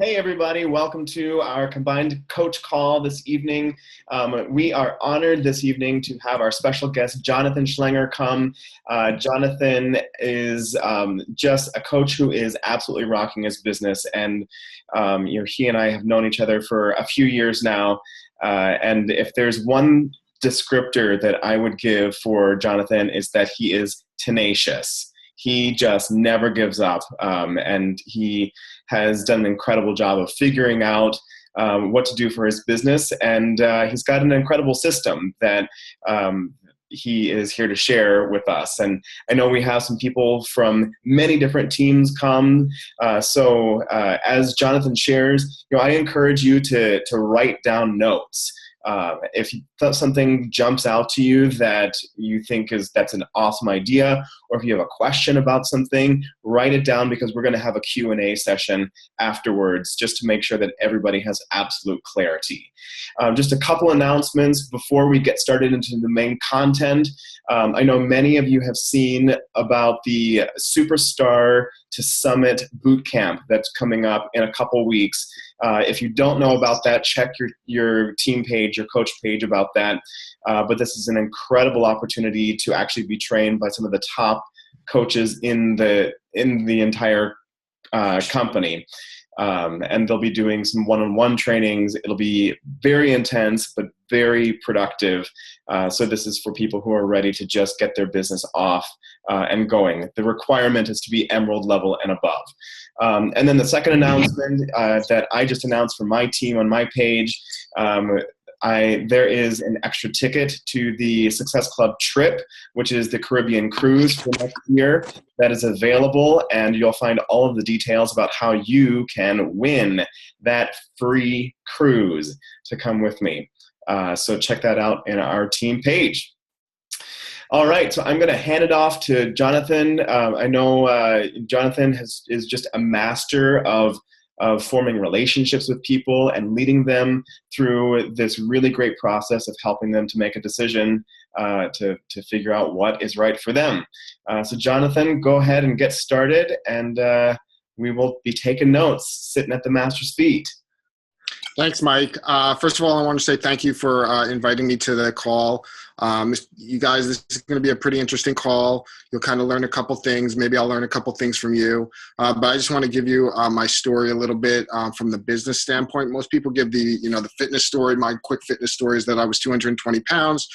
Hey everybody, welcome to our combined coach call this evening. We are honored this evening to have our special guest, Jonathan Schlenger, come. Jonathan is just a coach who is absolutely rocking his business, and he and I have known each other for a few years now. And if there's one descriptor that I would give for Jonathan, is that he is tenacious. He just never gives up, and he has done an incredible job of figuring out what to do for his business, and he's got an incredible system that he is here to share with us. And I know we have some people from many different teams come, so as Jonathan shares, I encourage you to write down notes. If something jumps out to you that you think that's an awesome idea, or if you have a question about something, write it down, because we're going to have a Q&A session afterwards just to make sure that everybody has absolute clarity. Just a couple announcements before we get started into the main content. I know many of you have seen about the Superstar to Summit Bootcamp that's coming up in a couple weeks. If you don't know about that, check your team page, your coach page about that. But this is an incredible opportunity to actually be trained by some of the top coaches in the entire company. And they'll be doing some one-on-one trainings. It'll be very intense, but very productive. So this is for people who are ready to just get their business off and going. The requirement is to be Emerald level and above. And then the second announcement that I just announced for my team on my page, there is an extra ticket to the Success Club trip, which is the Caribbean cruise for next year, that is available, and you'll find all of the details about how you can win that free cruise to come with me. So check that out in our team page. All right, so I'm going to hand it off to Jonathan. I know Jonathan is just a master of forming relationships with people and leading them through this really great process of helping them to make a decision to figure out what is right for them. So Jonathan, go ahead and get started, and we will be taking notes, sitting at the master's feet. Thanks, Mike. First of all, I want to say thank you for inviting me to the call. You guys, this is going to be a pretty interesting call. You'll kind of learn a couple things. Maybe I'll learn a couple things from you. But I just want to give you my story a little bit from the business standpoint. Most people give the fitness story. My quick fitness story is that I was 220 pounds.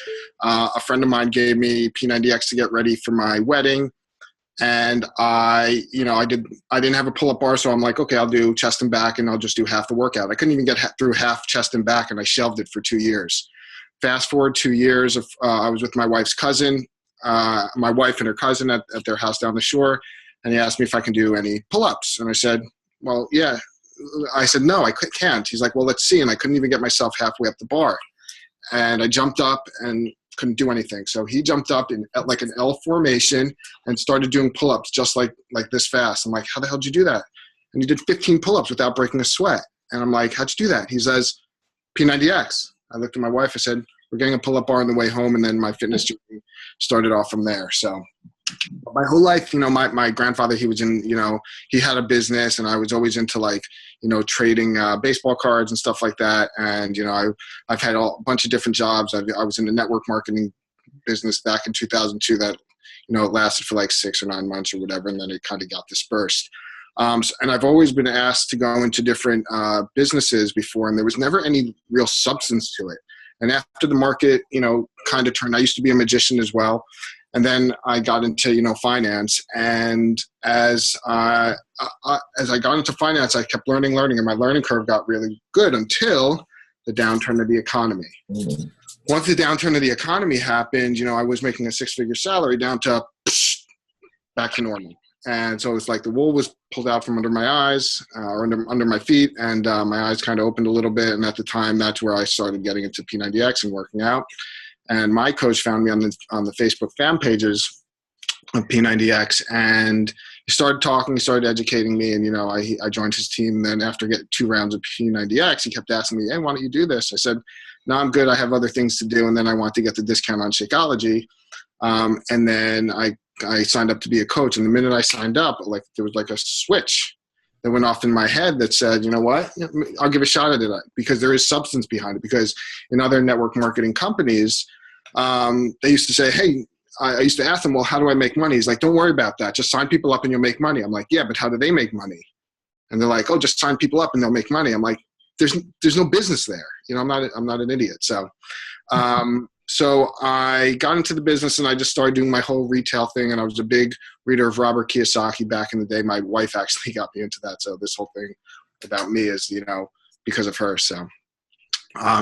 A friend of mine gave me P90X to get ready for my wedding. And I didn't have a pull-up bar, so I'm like, okay, I'll do chest and back, and I'll just do half the workout. I couldn't even get through half chest and back, and I shelved it for 2 years. Fast forward 2 years, I was with my wife's cousin, my wife and her cousin at their house down the shore, and he asked me if I can do any pull-ups. And I said, well, yeah. I said, no, I can't. He's like, well, let's see. And I couldn't even get myself halfway up the bar. And I jumped up and couldn't do anything. So he jumped up in like an L formation and started doing pull-ups just like this fast. I'm like, how the hell did you do that? And he did 15 pull-ups without breaking a sweat. And I'm like, how'd you do that? He says, P90X. I looked at my wife. I said, we're getting a pull-up bar on the way home. And then my fitness journey started off from there. So my whole life, my grandfather, he was in, he had a business, and I was always into trading baseball cards and stuff like that. And, I've had a bunch of different jobs. I was in the network marketing business back in 2002 that, it lasted for like 6 or 9 months or whatever. And then it kind of got dispersed. And I've always been asked to go into different businesses before, and there was never any real substance to it. And after the market, kind of turned, I used to be a magician as well. And then I got into, finance. And as I got into finance, I kept learning, and my learning curve got really good until the downturn of the economy. Mm-hmm. Once the downturn of the economy happened, I was making a 6-figure salary down to back to normal. And so it's like the wool was pulled out from under my eyes or under my feet, and my eyes kind of opened a little bit. And at the time, that's where I started getting into P90X and working out. And my coach found me on the Facebook fan pages of P90X, and he started talking, he started educating me, and I joined his team. And then after getting 2 rounds of P90X, he kept asking me, hey, why don't you do this? I said, no, I'm good. I have other things to do. And then I want to get the discount on Shakeology. And then I signed up to be a coach. And the minute I signed up, there was like a switch. that went off in my head that said, you know what, I'll give a shot at it, because there is substance behind it. Because in other network marketing companies, they used to say, hey, I used to ask them, well, how do I make money? He's like, don't worry about that. Just sign people up and you'll make money. I'm like, yeah, but how do they make money? And they're like, oh, just sign people up and they'll make money. I'm like, there's no business there. You know, I'm not an idiot. So, so I got into the business and I just started doing my whole retail thing. And I was a big reader of Robert Kiyosaki back in the day. My wife actually got me into that. So this whole thing about me is, you know, because of her. So,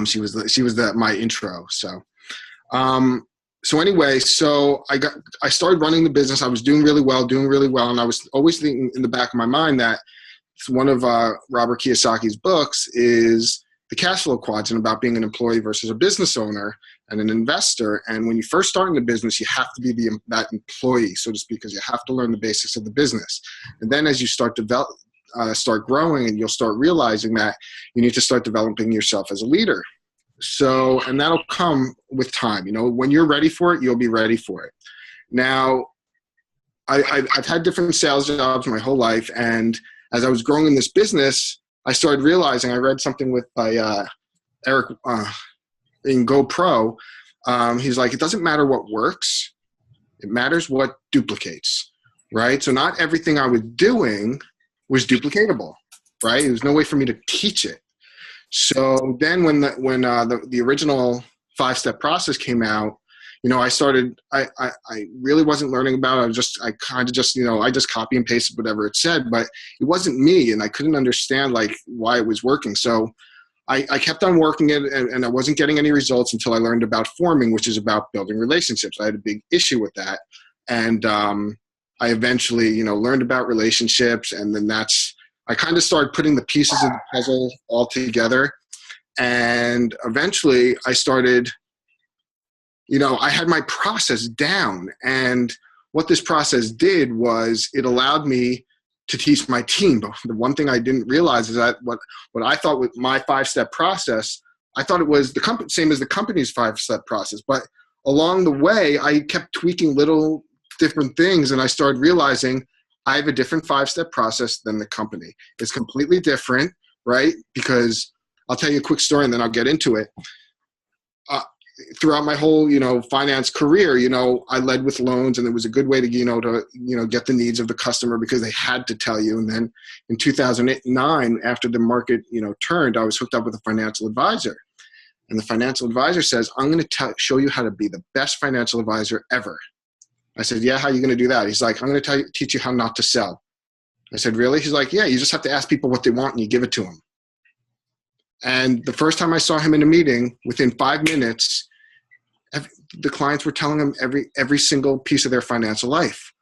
she was my intro. So, so anyway, so I started running the business. I was doing really well. And I was always thinking in the back of my mind that one of Robert Kiyosaki's books is the cash flow quadrant, about being an employee versus a business owner and an investor. And when you first start in the business, you have to be that employee, so to speak, because you have to learn the basics of the business. And then as you start growing, and you'll start realizing that you need to start developing yourself as a leader. So, and that'll come with time. You know, when you're ready for it, you'll be ready for it. Now, I've had different sales jobs my whole life, and as I was growing in this business, I started realizing, I read something by Eric in GoPro. He's like, it doesn't matter what works, it matters what duplicates, right? So not everything I was doing was duplicatable, right? There was no way for me to teach it. So then when the original 5-step process came out, you know, I really wasn't learning about it. I just copy and pasted whatever it said, but it wasn't me, and I couldn't understand like why it was working. So I kept on working it, and I wasn't getting any results until I learned about forming, which is about building relationships. I had a big issue with that. And I eventually, you know, learned about relationships, and then I kind of started putting the pieces of the puzzle all together. And eventually I started, you know, I had my process down. And what this process did was it allowed me to teach my team. But the one thing I didn't realize is that what I thought with my 5-step process, I thought it was the same as the company's 5-step process. But along the way, I kept tweaking little different things, and I started realizing I have a different 5-step process than the company. It's completely different, right? Because I'll tell you a quick story and then I'll get into it. Throughout my whole, you know, finance career, you know, I led with loans, and it was a good way to get the needs of the customer, because they had to tell you. And then in 2009, after the market, you know, turned, I was hooked up with a financial advisor. And the financial advisor says, I'm going to show you how to be the best financial advisor ever. I said, yeah, how are you going to do that? He's like, I'm going to teach you how not to sell. I said, really? He's like, yeah, you just have to ask people what they want and you give it to them. And the first time I saw him in a meeting, within 5 minutes, the clients were telling him every single piece of their financial life.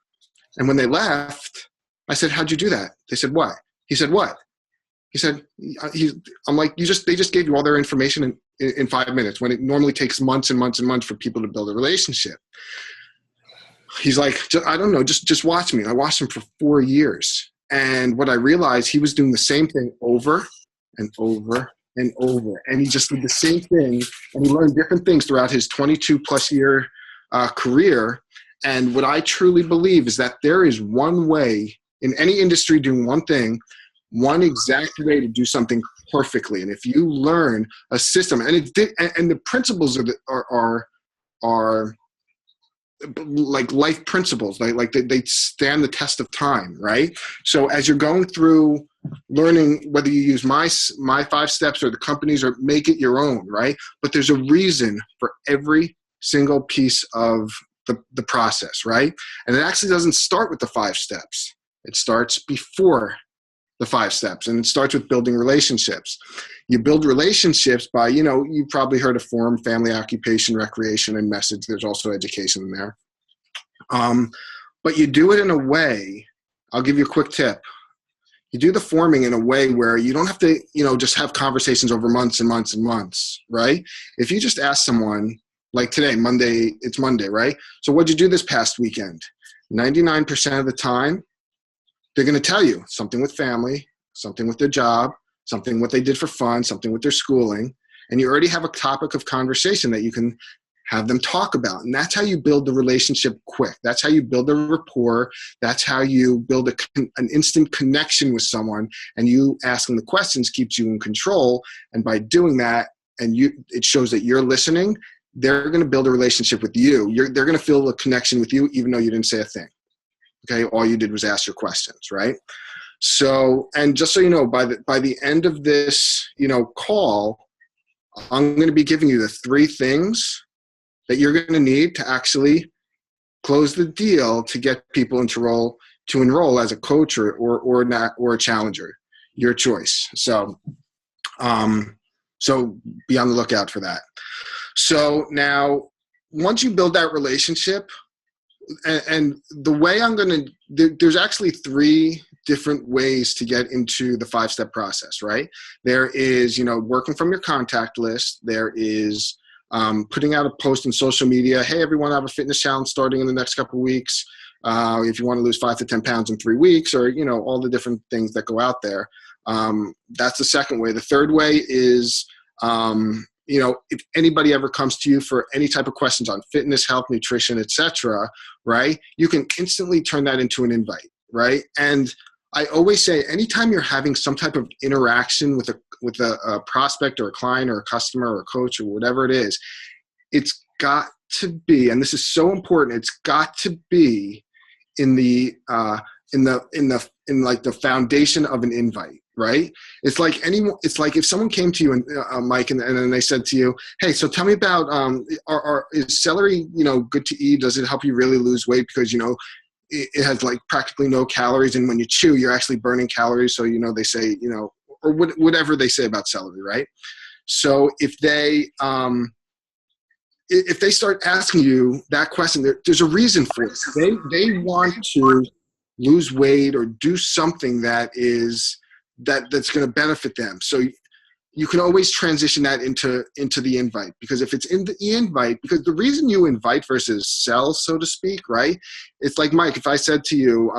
And when they left, I said, how'd you do that? They said, what? He said, what? He said, I'm like, they just gave you all their information in 5 minutes, when it normally takes months and months and months for people to build a relationship. He's like, I don't know, just watch me. I watched him for 4 years. And what I realized, he was doing the same thing over and over and over. And he just did the same thing. And he learned different things throughout his 22 plus year career. And what I truly believe is that there is one way in any industry doing one thing, one exact way to do something perfectly. And if you learn a system, and the principles are like life principles, like they stand the test of time, right? So as you're going through learning, whether you use my 5 steps or the company's, or make it your own, right? But there's a reason for every single piece of the process, right? And it actually doesn't start with the 5 steps. It starts before the 5 steps, and it starts with building relationships. You build relationships by, you know, you probably heard of form, family, occupation, recreation, and message. There's also education in there. But you do it in a way, I'll give you a quick tip. You do the forming in a way where you don't have to, you know, just have conversations over months and months and months, right? If you just ask someone, like today, it's Monday, right? So what'd you do this past weekend? 99% of the time, they're going to tell you something with family, something with their job, something what they did for fun, something with their schooling, and you already have a topic of conversation that you can have them talk about. And that's how you build the relationship quick. That's how you build a rapport. That's how you build an instant connection with someone, and you asking the questions keeps you in control. And by doing that, and it shows that you're listening, they're going to build a relationship with you. They're going to feel a connection with you, even though you didn't say a thing. Okay. All you did was ask your questions, right? So, and just so you know, by the end of this, call, I'm going to be giving you the 3 things that you're going to need to actually close the deal to get people to enroll as a coach or a challenger, your choice. So, so be on the lookout for that. So now, once you build that relationship, and the way there's actually 3 different ways to get into the 5-step process, right? There is, working from your contact list. There is putting out a post on social media. Hey, everyone, I have a fitness challenge starting in the next couple of weeks. If you want to lose 5 to 10 pounds in 3 weeks, or, all the different things that go out there. That's the second way. The third way is, if anybody ever comes to you for any type of questions on fitness, health, nutrition, etc., right, you can instantly turn that into an invite, right? And I always say, anytime you're having some type of interaction with a prospect or a client or a customer or a coach or whatever it is, it's got to be, and this is so important, it's got to be in the foundation of an invite. Right? It's like if someone came to you and Mike, and then they said to you, hey, so tell me about, is celery, good to eat? Does it help you really lose weight? Because, it has like practically no calories. And when you chew, you're actually burning calories. So, they say, or whatever they say about celery. Right? So if they start asking you that question, there's a reason for it. They want to lose weight or do something that's going to benefit them. So you can always transition that into the invite, because if it's in the invite, because the reason you invite versus sell, so to speak, right? It's like, Mike, if I said to you,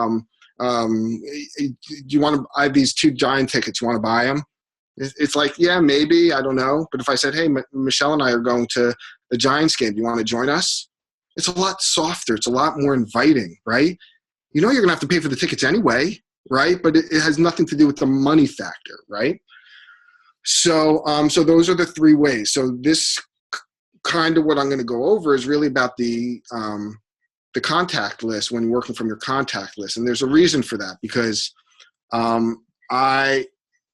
do you want to, I have these 2 Giant tickets, you want to buy them? It's like, yeah, maybe, I don't know. But if I said, hey, Michelle and I are going to the Giants game, do you want to join us? It's a lot softer. It's a lot more inviting, right? You're going to have to pay for the tickets anyway, right? But it has nothing to do with the money factor, right? So, so those are the 3 ways. So this kind of what I'm going to go over is really about the contact list when working from your contact list. And there's a reason for that, because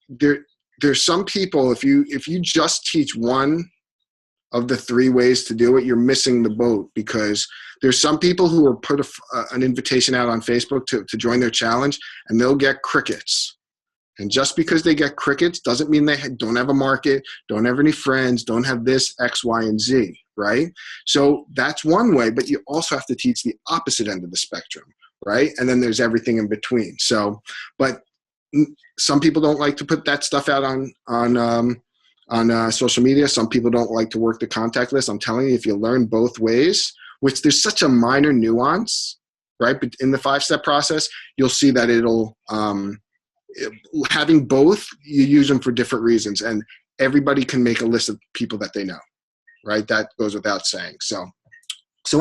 there's some people, if you just teach one of the 3 ways to do it, you're missing the boat, because there's some people who will put an invitation out on Facebook to join their challenge, and they'll get crickets. And just because they get crickets doesn't mean they don't have a market, don't have any friends, don't have this, X, Y, and Z, right? So that's one way, but you also have to teach the opposite end of the spectrum, right? And then there's everything in between. So, but some people don't like to put that stuff out on social media. Some people don't like to work the contact list. I'm telling you, if you learn both ways, which there's such a minor nuance, right? But in the 5-step process, you'll see that it'll, having both, you use them for different reasons, and everybody can make a list of people that they know, right? That goes without saying. So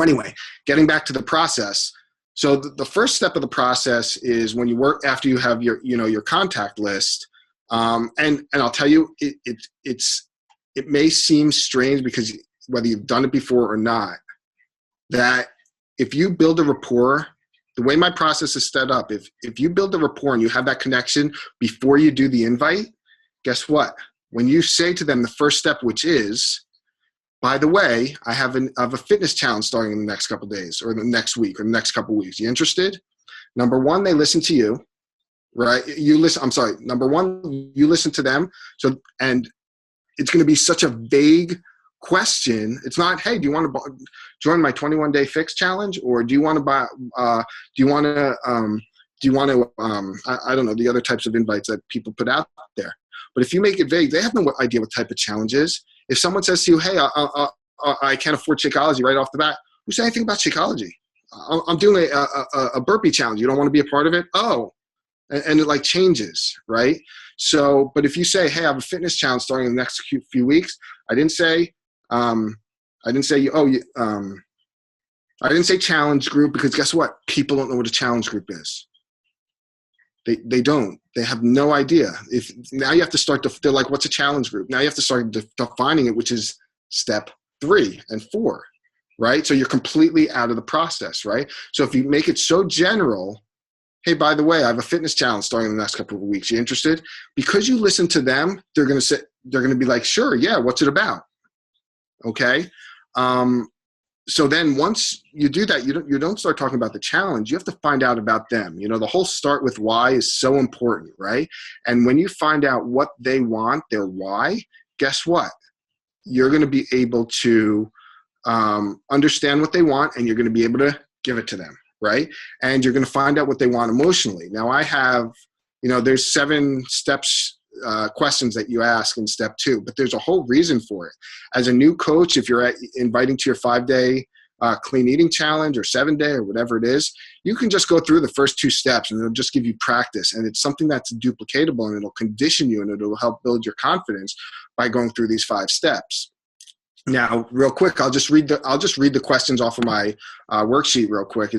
anyway, getting back to the process. So the first step of the process is when you work, after you have your contact list, and I'll tell you, it may seem strange, because whether you've done it before or not, that if you build a rapport, the way my process is set up, if you build a rapport and you have that connection before you do the invite, guess what? When you say to them the first step, which is, by the way, I have a fitness challenge starting in the next couple of days, or the next week, or the next couple of weeks. You interested? Number one, they listen to you, right? Number one, you listen to them. So, and it's going to be such a vague question. It's not, hey, do you want to join my 21-day fix challenge, or do you want to buy? I don't know, the other types of invites that people put out there. But if you make it vague, they have no idea what type of challenge is. If someone says to you, hey, I can't afford Shakeology right off the bat, who said anything about Shakeology? I'm doing a burpee challenge. You don't want to be a part of it? Oh, and it like changes, right? So, but if you say, hey, I have a fitness challenge starting in the next few weeks, I didn't say, I didn't say, I didn't say challenge group, because guess what? People don't know what a challenge group is. They don't. They have no idea. If now you have to start to, they're like, what's a challenge group? Now you have to start defining it, which is step 3 and 4, right? So you're completely out of the process, right? So if you make it so general, hey, by the way, I have a fitness challenge starting in the next couple of weeks. You interested? Because you listen to them, they're going to be like, sure, yeah, what's it about? Okay. So then once you do that, you don't start talking about the challenge. You have to find out about them. The whole start with why is so important, right? And when you find out what they want, their why, guess what? You're going to be able to understand what they want, and you're going to be able to give it to them, right? And you're going to find out what they want emotionally. Now I have, there's 7 steps, questions that you ask in step 2, but there's a whole reason for it. As a new coach, if you're inviting to your 5-day clean eating challenge or 7-day or whatever it is, you can just go through the first 2 steps and it'll just give you practice, and it's something that's duplicatable, and it'll condition you, and it'll help build your confidence by going through these 5 steps. Now, real quick, I'll just read the questions off of my worksheet real quick.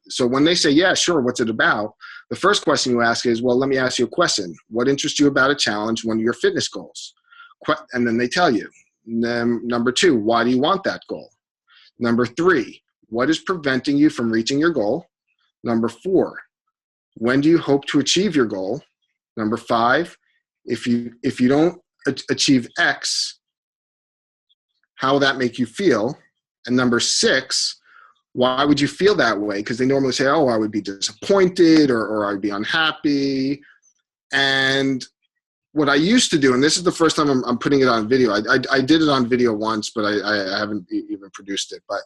So when they say, yeah, sure, what's it about? The first question you ask is, well, let me ask you a question. What interests you about a challenge, one of your fitness goals? And then they tell you. And then number 2, why do you want that goal? Number 3, what is preventing you from reaching your goal? Number 4, when do you hope to achieve your goal? Number 5, if you don't achieve X, how will that make you feel? And number 6, why would you feel that way? Because they normally say, oh, I would be disappointed, or I'd be unhappy. And what I used to do, and this is the first time I'm putting it on video. I did it on video once, but I haven't even produced it. But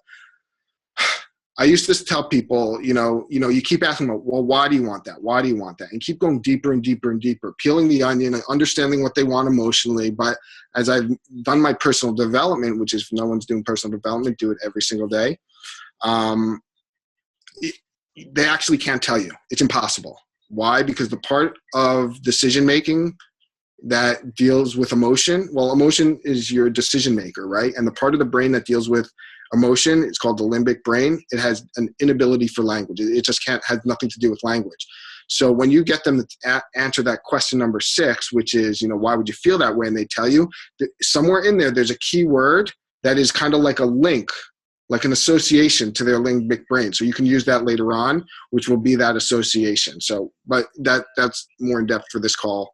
I used to tell people, you keep asking them, well, why do you want that? Why do you want that? And keep going deeper and deeper and deeper, peeling the onion and understanding what they want emotionally. But as I've done my personal development, which is, if no one's doing personal development, do it every single day. They actually can't tell you. It's impossible. Why? Because the part of decision-making that deals with emotion, well, emotion is your decision maker, right? And the part of the brain that deals with emotion, it's called the limbic brain. It has an inability for language. It just has nothing to do with language. So when you get them to answer that question number 6, which is, why would you feel that way? And they tell you that somewhere in there, there's a key word that is kind of like a link, like an association to their limbic brain. So you can use that later on, which will be that association. So, but that's more in depth for this call.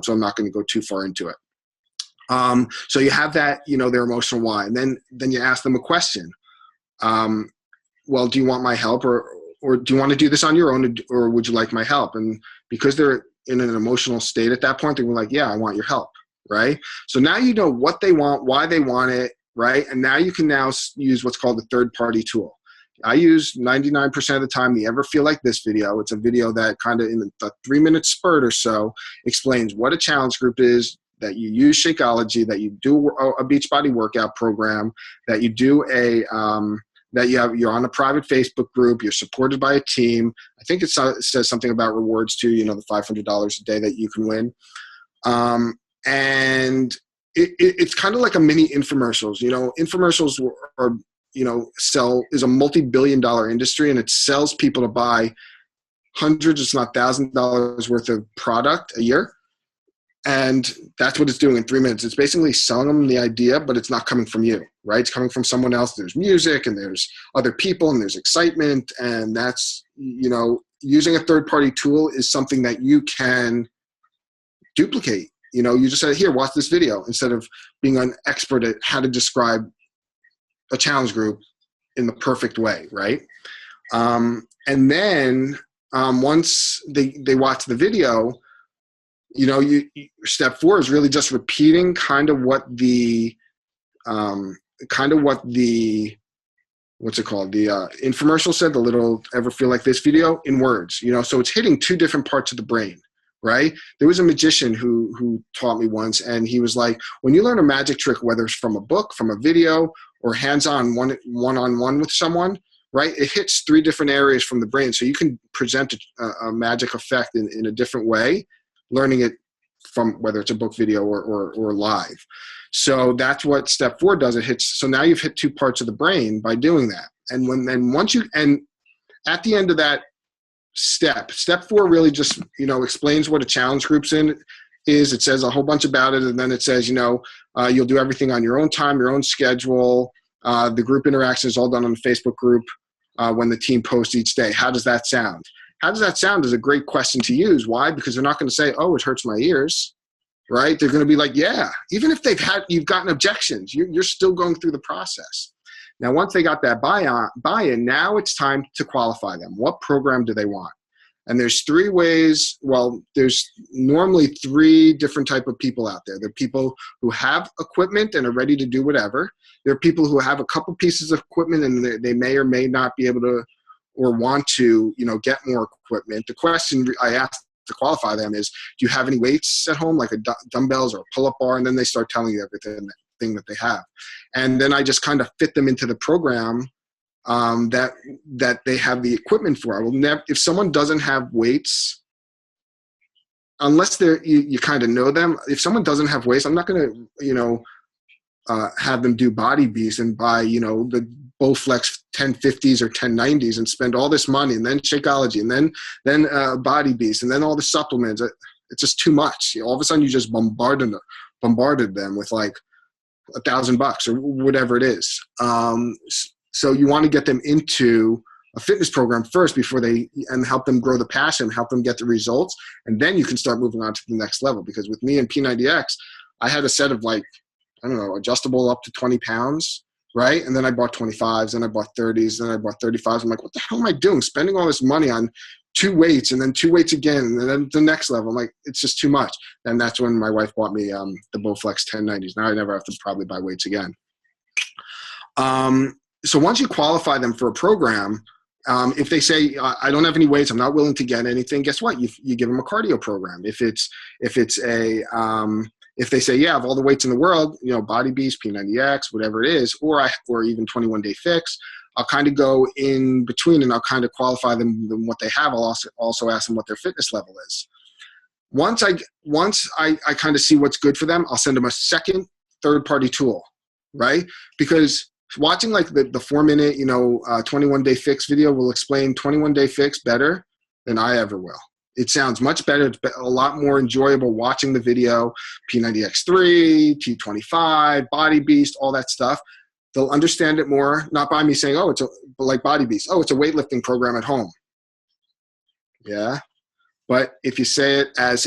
So I'm not going to go too far into it. So you have that, their emotional why, and then you ask them a question. Well, do you want my help, or do you want to do this on your own, or would you like my help? And because they're in an emotional state at that point, they're like, yeah, I want your help, right? So now you know what they want, why they want it, right? And now you can use what's called a third-party tool. I use 99% of the time the Ever Feel Like This video. It's a video that kind of in a 3-minute spurt or so explains what a challenge group is, that you use Shakeology, that you do a Beachbody workout program, that you do you're on a private Facebook group, you're supported by a team. I think it says something about rewards too, the $500 a day that you can win. And it's kind of like a mini infomercials. Infomercials are is a multi-billion-dollar industry, and it sells people to buy hundreds, if not $1,000 worth of product a year. And that's what it's doing in 3 minutes. It's basically selling them the idea, but it's not coming from you, right? It's coming from someone else. There's music, and there's other people, and there's excitement. And that's, using a third-party tool is something that you can duplicate. You just say, here, watch this video, instead of being an expert at how to describe a challenge group in the perfect way, right? And then once they watch the video, step 4 is really just repeating kind of what the what's it called? The infomercial said, the little Ever Feel Like This video, in words, so it's hitting 2 different parts of the brain, right? There was a magician who taught me once, and he was like, when you learn a magic trick, whether it's from a book, from a video, or hands-on one-on-one with someone, right? It hits 3 different areas from the brain. So you can present a magic effect in a different way, learning it from whether it's a book, video, or live. So that's what step 4 does. It hits. So now you've hit 2 parts of the brain by doing that. And and at the end of that step 4 really just, explains what a challenge group's is. It says a whole bunch about it. And then it says, you'll do everything on your own time, your own schedule. The group interaction is all done on the Facebook group when the team posts each day. How does that sound? How does that sound is a great question to use. Why? Because they're not going to say, oh, it hurts my ears, right? They're going to be like, yeah, even if you've gotten objections, you're still going through the process. Now, once they got that buy-in, now it's time to qualify them. What program do they want? And there's 3 ways. Well, there's normally 3 different type of people out there. There are people who have equipment and are ready to do whatever. There are people who have a couple pieces of equipment and they may or may not be able to or want to, get more equipment. The question I asked to qualify them is, do you have any weights at home, like dumbbells or a pull-up bar? And then they start telling you everything that they have. And then I just kind of fit them into the program that they have the equipment for. I will never, if someone doesn't have weights, unless you kind of know them, if someone doesn't have weights, I'm not going to, have them do Body Beast and buy, the Bowflex 1050s or 1090s and spend all this money, and then Shakeology, and then Body Beast, and then all the supplements. It's just too much. All of a sudden, you just bombarded them with like $1,000 or whatever it is. So you want to get them into a fitness program first and help them grow the passion, help them get the results, and then you can start moving on to the next level. Because with me and P90X, I had a set of adjustable up to 20 pounds, right? And then I bought 25s, then I bought 30s, then I bought 35s. I'm like, what the hell am I doing? Spending all this money on 2 weights and then 2 weights again, and then the next level. I'm like, it's just too much. And that's when my wife bought me the Bowflex 1090s. Now I never have to probably buy weights again. So once you qualify them for a program, if they say, I don't have any weights, I'm not willing to get anything, guess what? You give them a cardio program. If they say, yeah, I have all the weights in the world, Body Beast, P90X, whatever it is, or even 21 Day Fix, I'll kind of go in between and I'll kind of qualify them what they have. I'll also ask them what their fitness level is. Once I kind of see what's good for them, I'll send them a second, third-party tool, right? Because watching like the 4-minute, 21 Day Fix video will explain 21 Day Fix better than I ever will. It sounds much better. It's a lot more enjoyable watching the video. P90X3, T25, Body Beast, all that stuff. They'll understand it more, not by me saying, oh, like Body Beast. Oh, it's a weightlifting program at home. Yeah. But if you say it as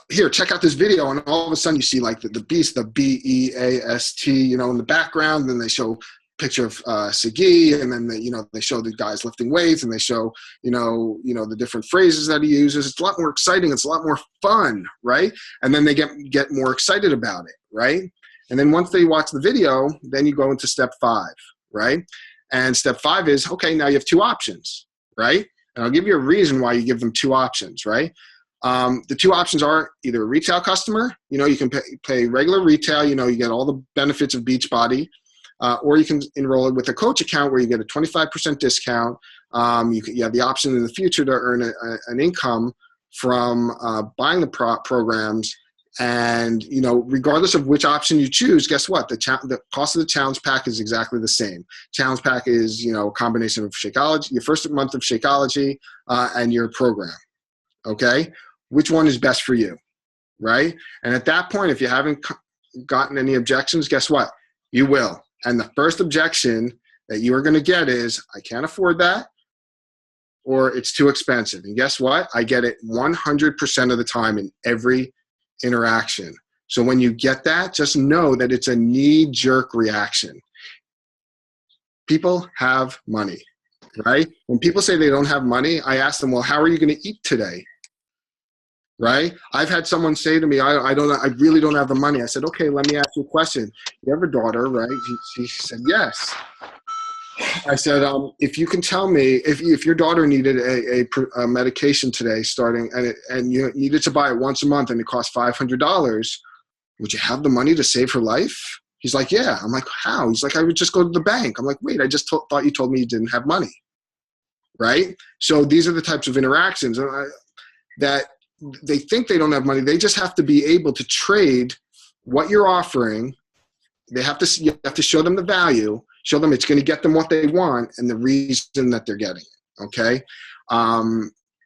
here, check out this video, and all of a sudden you see like the beast, the BEAST, in the background, then they show picture of segue, and then they show the guys lifting weights, and they show the different phrases that he uses. It's a lot more exciting. It's a lot more fun, right? And then they get more excited about it, right? And then once they watch the video, then you go into step 5, right? And step 5 is, okay, now you have 2 options, right? And I'll give you a reason why you give them 2 options, right? The 2 options are either a retail customer, you can pay regular retail, you get all the benefits of Beachbody, or you can enroll it with a coach account where you get a 25% discount. You have the option in the future to earn an income from buying the programs. And, regardless of which option you choose, guess what? The cost of the challenge pack is exactly the same. Challenge pack is, a combination of Shakeology, your first month of Shakeology, and your program. Okay? Which one is best for you, right? And at that point, if you haven't gotten any objections, guess what? You will. And the first objection that you are going to get is, I can't afford that, or it's too expensive. And guess what? I get it 100% of the time in every interaction. So when you get that, just know that it's a knee-jerk reaction. People have money, right? When people say they don't have money, I ask them, well, how are you going to eat today? Right? I've had someone say to me, I really don't have the money. I said, okay, let me ask you a question. You have a daughter, right? She said, yes. I said, if you can tell me, if your daughter needed a medication today starting, and you needed to buy it once a month and it cost $500, would you have the money to save her life? He's like, yeah. I'm like, how? He's like, I would just go to the bank. I'm like, wait, I just thought you told me you didn't have money. Right? So these are the types of interactions that they think they don't have money. They just have to be able to trade what you're offering. You have to show them the value, show them it's going to get them what they want and the reason that they're getting it. Okay.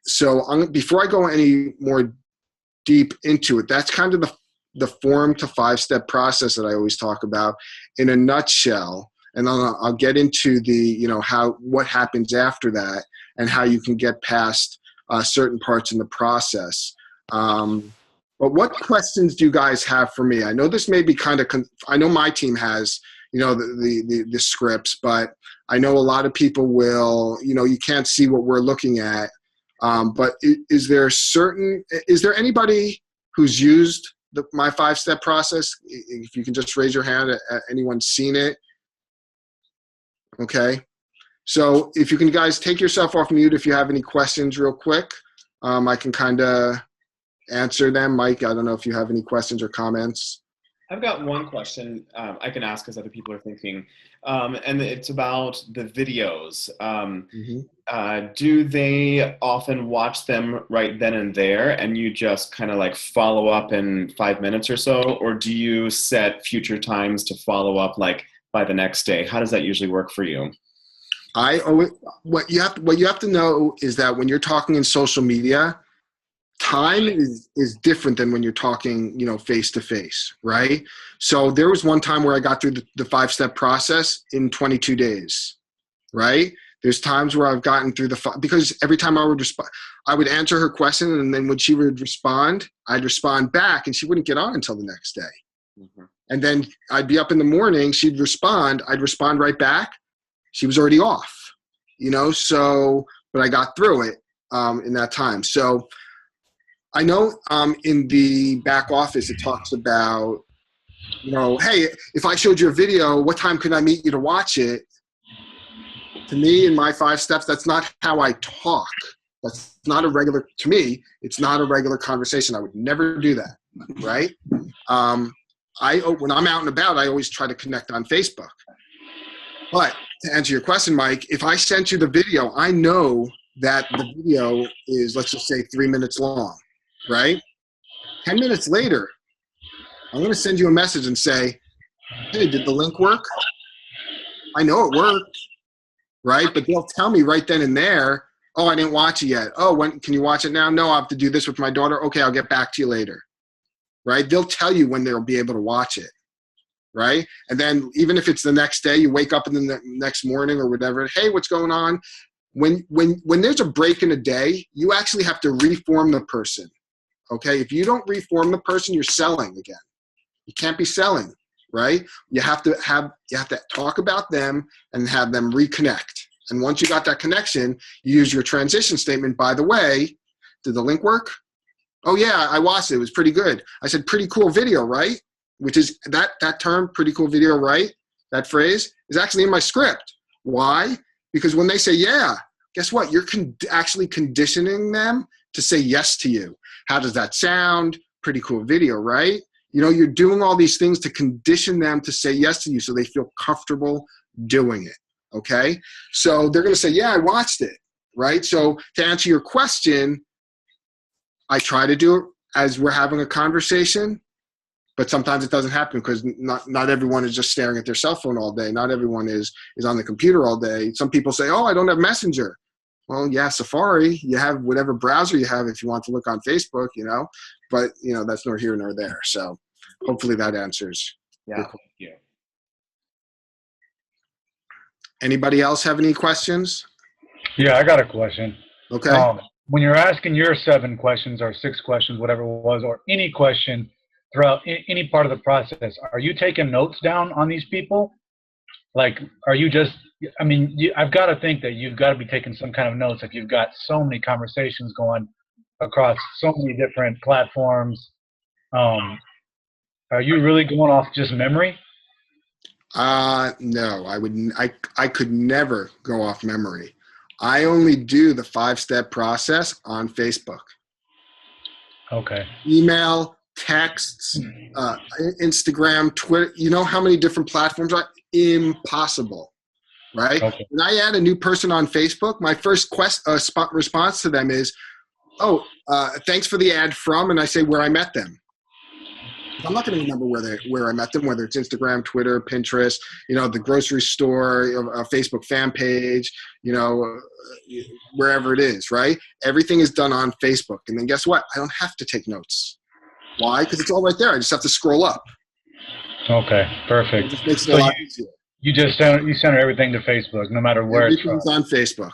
So before I go any more deep into it, that's kind of the 4 to 5 step process that I always talk about in a nutshell. And I'll get into the, what happens after that and how you can get past certain parts in the process. But what questions do you guys have for me? I know this may be kind of, I know my team has, the scripts, but I know a lot of people will, you can't see what we're looking at. But is there anybody who's used my 5-step process? If you can just raise your hand, anyone seen it? Okay. So if you can guys take yourself off mute if you have any questions real quick, I can kind of answer them. Mike, I don't know if you have any questions or comments. I've got one question I can ask as other people are thinking, and it's about the videos. Do they often watch them right then and there, and you just kind of like follow up in 5 minutes or so, or do you set future times to follow up like by the next day? How does that usually work for you? What you have to know is that when you're talking in social media, time is different than when you're talking, face to face, right? So there was one time where I got through the 5-step process in 22 days, right? There's times where I've gotten through because every time I would respond, I would answer her question, and then when she would respond, I'd respond back, and she wouldn't get on until the next day. Mm-hmm. And then I'd be up in the morning, she'd respond, I'd respond right back. She was already off, but I got through it in that time. So I know in the back office, it talks about, hey, if I showed you a video, what time could I meet you to watch it? To me, in my 5 steps, that's not how I talk. That's not to me, it's not a regular conversation. I would never do that, right? When I'm out and about, I always try to connect on Facebook. But to answer your question, Mike, if I sent you the video, I know that the video is, let's just say, 3 minutes long. Right? 10 minutes later, I'm going to send you a message and say, hey, did the link work? I know it worked, right? But they'll tell me right then and there, oh, I didn't watch it yet. Oh, when can you watch it now? No, I have to do this with my daughter. Okay, I'll get back to you later, right? They'll tell you when they'll be able to watch it, right? And then even if it's the next day, you wake up in the next morning or whatever, hey, what's going on? When there's a break in a day, you actually have to reform the person. Okay, if you don't reform the person, you're selling again. You can't be selling, right? You have to talk about them and have them reconnect. And once you got that connection, you use your transition statement. By the way, did the link work? Oh yeah, I watched it. It was pretty good. I said, pretty cool video, right? Which is that term, pretty cool video, right? That phrase is actually in my script. Why? Because when they say yeah, guess what? You're actually conditioning them to say yes to you. How does that sound? Pretty cool video, right? You're doing all these things to condition them to say yes to you so they feel comfortable doing it, okay? So they're going to say, yeah, I watched it, right? So to answer your question, I try to do it as we're having a conversation, but sometimes it doesn't happen because not everyone is just staring at their cell phone all day. Not everyone is on the computer all day. Some people say, oh, I don't have Messenger. Well, yeah, Safari, you have whatever browser you have if you want to look on Facebook, but, that's nor here nor there. So hopefully that answers. Yeah. Thank you. Anybody else have any questions? Yeah, I got a question. Okay. When you're asking your 7 questions or 6 questions, whatever it was, or any question throughout any part of the process, are you taking notes down on these people? Like, are you just, I've got to think that you've got to be taking some kind of notes if you've got so many conversations going across so many different platforms. Are you really going off just memory? No, I could never go off memory. I only do the 5-step process on Facebook. Okay. Email, texts, Instagram, Twitter. You know how many different platforms are? Impossible, right? Okay. When I add a new person on Facebook, my first response to them is, oh, thanks for the ad from, and I say where I met them. I'm not going to remember where I met them, whether it's Instagram, Twitter, Pinterest, the grocery store, a Facebook fan page, wherever it is, right? Everything is done on Facebook. And then guess what? I don't have to take notes. Why? Because it's all right there. I just have to scroll up. Okay, perfect. It just makes it a lot easier. You just center everything to Facebook, no matter where it's from. Everything's on Facebook.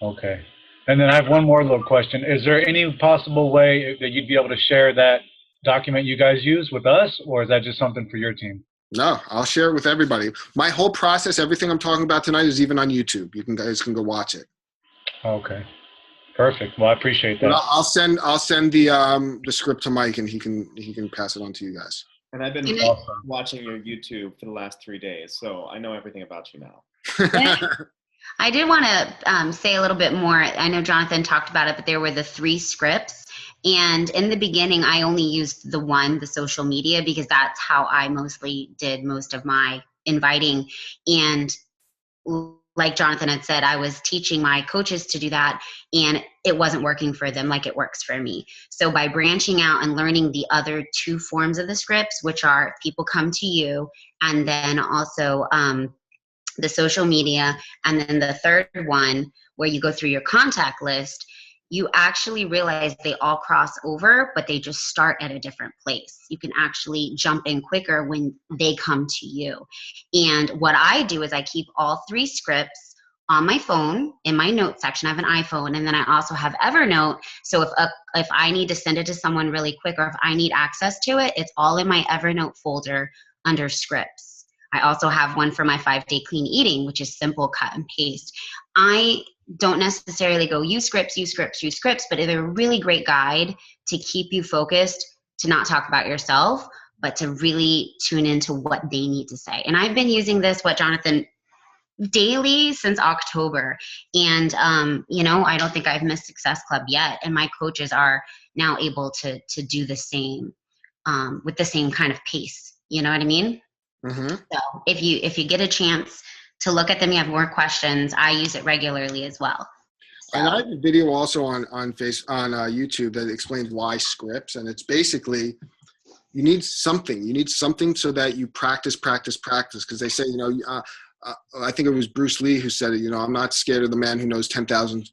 Okay. And then I have one more little question. Is there any possible way that you'd be able to share that document you guys use with us, or is that just something for your team? No, I'll share it with everybody. My whole process, everything I'm talking about tonight is even on YouTube. You guys can go watch it. Okay. Perfect. Well, I appreciate that. I'll send the script to Mike, and he can pass it on to you guys. And I've been watching your YouTube for the last 3 days, so I know everything about you now. I did want to say a little bit more. I know Jonathan talked about it, but there were the 3 scripts. And in the beginning, I only used the social media, because that's how I mostly did most of my inviting. And like Jonathan had said, I was teaching my coaches to do that, and it wasn't working for them like it works for me. So by branching out and learning the other 2 forms of the scripts, which are people come to you, and then also the social media, and then the third one where you go through your contact list, you actually realize they all cross over, but they just start at a different place. You can actually jump in quicker when they come to you. And what I do is I keep all 3 scripts on my phone in my notes section. I have an iPhone, and then I also have Evernote. So if I need to send it to someone really quick, or if I need access to it, it's all in my Evernote folder under scripts. I also have one for my 5-day clean eating, which is simple cut and paste. I don't necessarily go use scripts, but they're a really great guide to keep you focused, to not talk about yourself, but to really tune into what they need to say. And I've been using this, Jonathan, daily since October. And, I don't think I've missed Success Club yet. And my coaches are now able to do the same with the same kind of pace. You know what I mean? Mm-hmm. So if you get a chance to look at them, you have more questions, I use it regularly as well. So. And I have a video also on YouTube that explains why scripts, and it's basically you need something so that you practice, because they say, I think it was Bruce Lee who said it, I'm not scared of the man who knows 10,000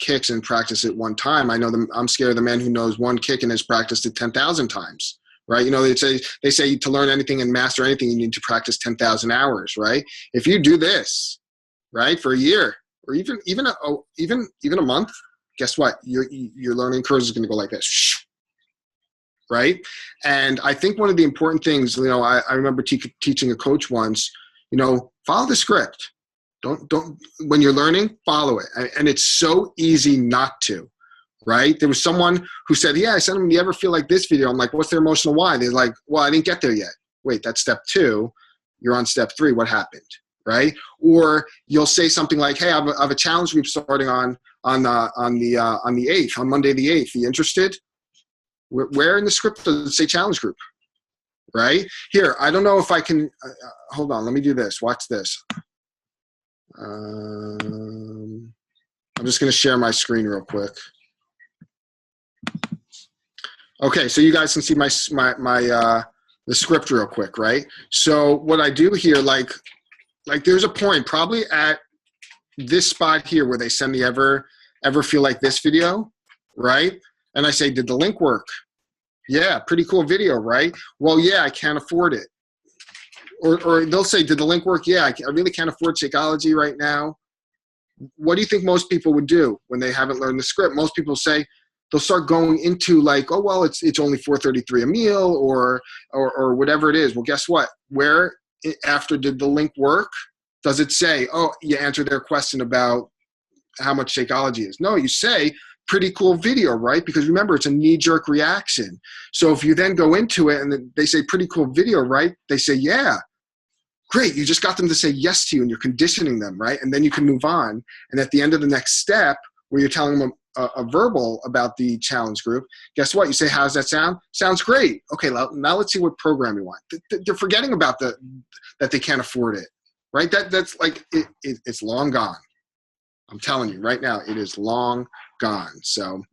kicks and practice it one time. I'm scared of the man who knows one kick and has practiced it 10,000 times. Right? They say to learn anything and master anything, you need to practice 10,000 hours, right? If you do this, right, for a year, or even a month, guess what? Your learning curve is going to go like this, right? And I think one of the important things, I remember teaching a coach once, follow the script. Don't when you're learning, follow it. And it's so easy not to. Right? There was someone who said, I sent them, do you ever feel like this video? I'm like, what's their emotional why? They're like, well, I didn't get there yet. Wait, that's step 2. You're on step 3. What happened? Right? Or you'll say something like, hey, I have a challenge group starting on the 8th, on Monday the 8th. You interested? Where in the script does it say challenge group? Right? Here, I don't know if I can, hold on, let me do this. Watch this. I'm just going to share my screen real quick. Okay, so you guys can see my the script real quick, right? So what I do here, like there's a point probably at this spot here where they send the ever feel like this video, right? And I say, did the link work? Yeah, pretty cool video, right? Well, yeah, I can't afford it. Or they'll say, did the link work? Yeah, I really can't afford Shakeology right now. What do you think most people would do when they haven't learned the script? Most people say, they'll start going into like, oh, well, it's only $4.33 a meal or whatever it is. Well, guess what? Where after did the link work? Does it say, oh, you answered their question about how much Shakeology is? No, you say, pretty cool video, right? Because remember, it's a knee-jerk reaction. So if you then go into it and they say, pretty cool video, right? They say, yeah. Great, you just got them to say yes to you and you're conditioning them, right? And then you can move on. And at the end of the next step, where you're telling them a verbal about the challenge group, guess what? You say, how does that sound? Sounds great. Okay, now let's see what program you want. They're forgetting about that they can't afford it, right? That's like, it's long gone. I'm telling you right now, it is long gone. So,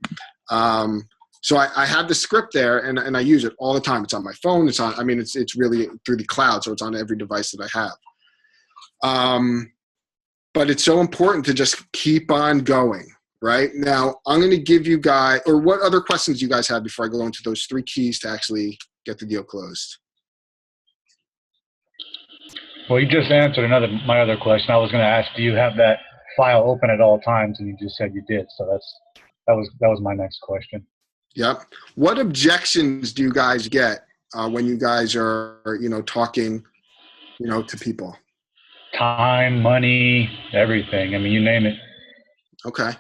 I have the script there, and I use it all the time. It's on my phone. It's really through the cloud, so it's on every device that I have. But it's so important to just keep on going. Right now, I'm going to give you guys, or what other questions do you guys have before I go into those 3 keys to actually get the deal closed? Well, you just answered my other question. I was going to ask, do you have that file open at all times? And you just said you did. So that was my next question. Yep. What objections do you guys get when you guys are, talking, to people? Time, money, everything. I mean, you name it. Okay.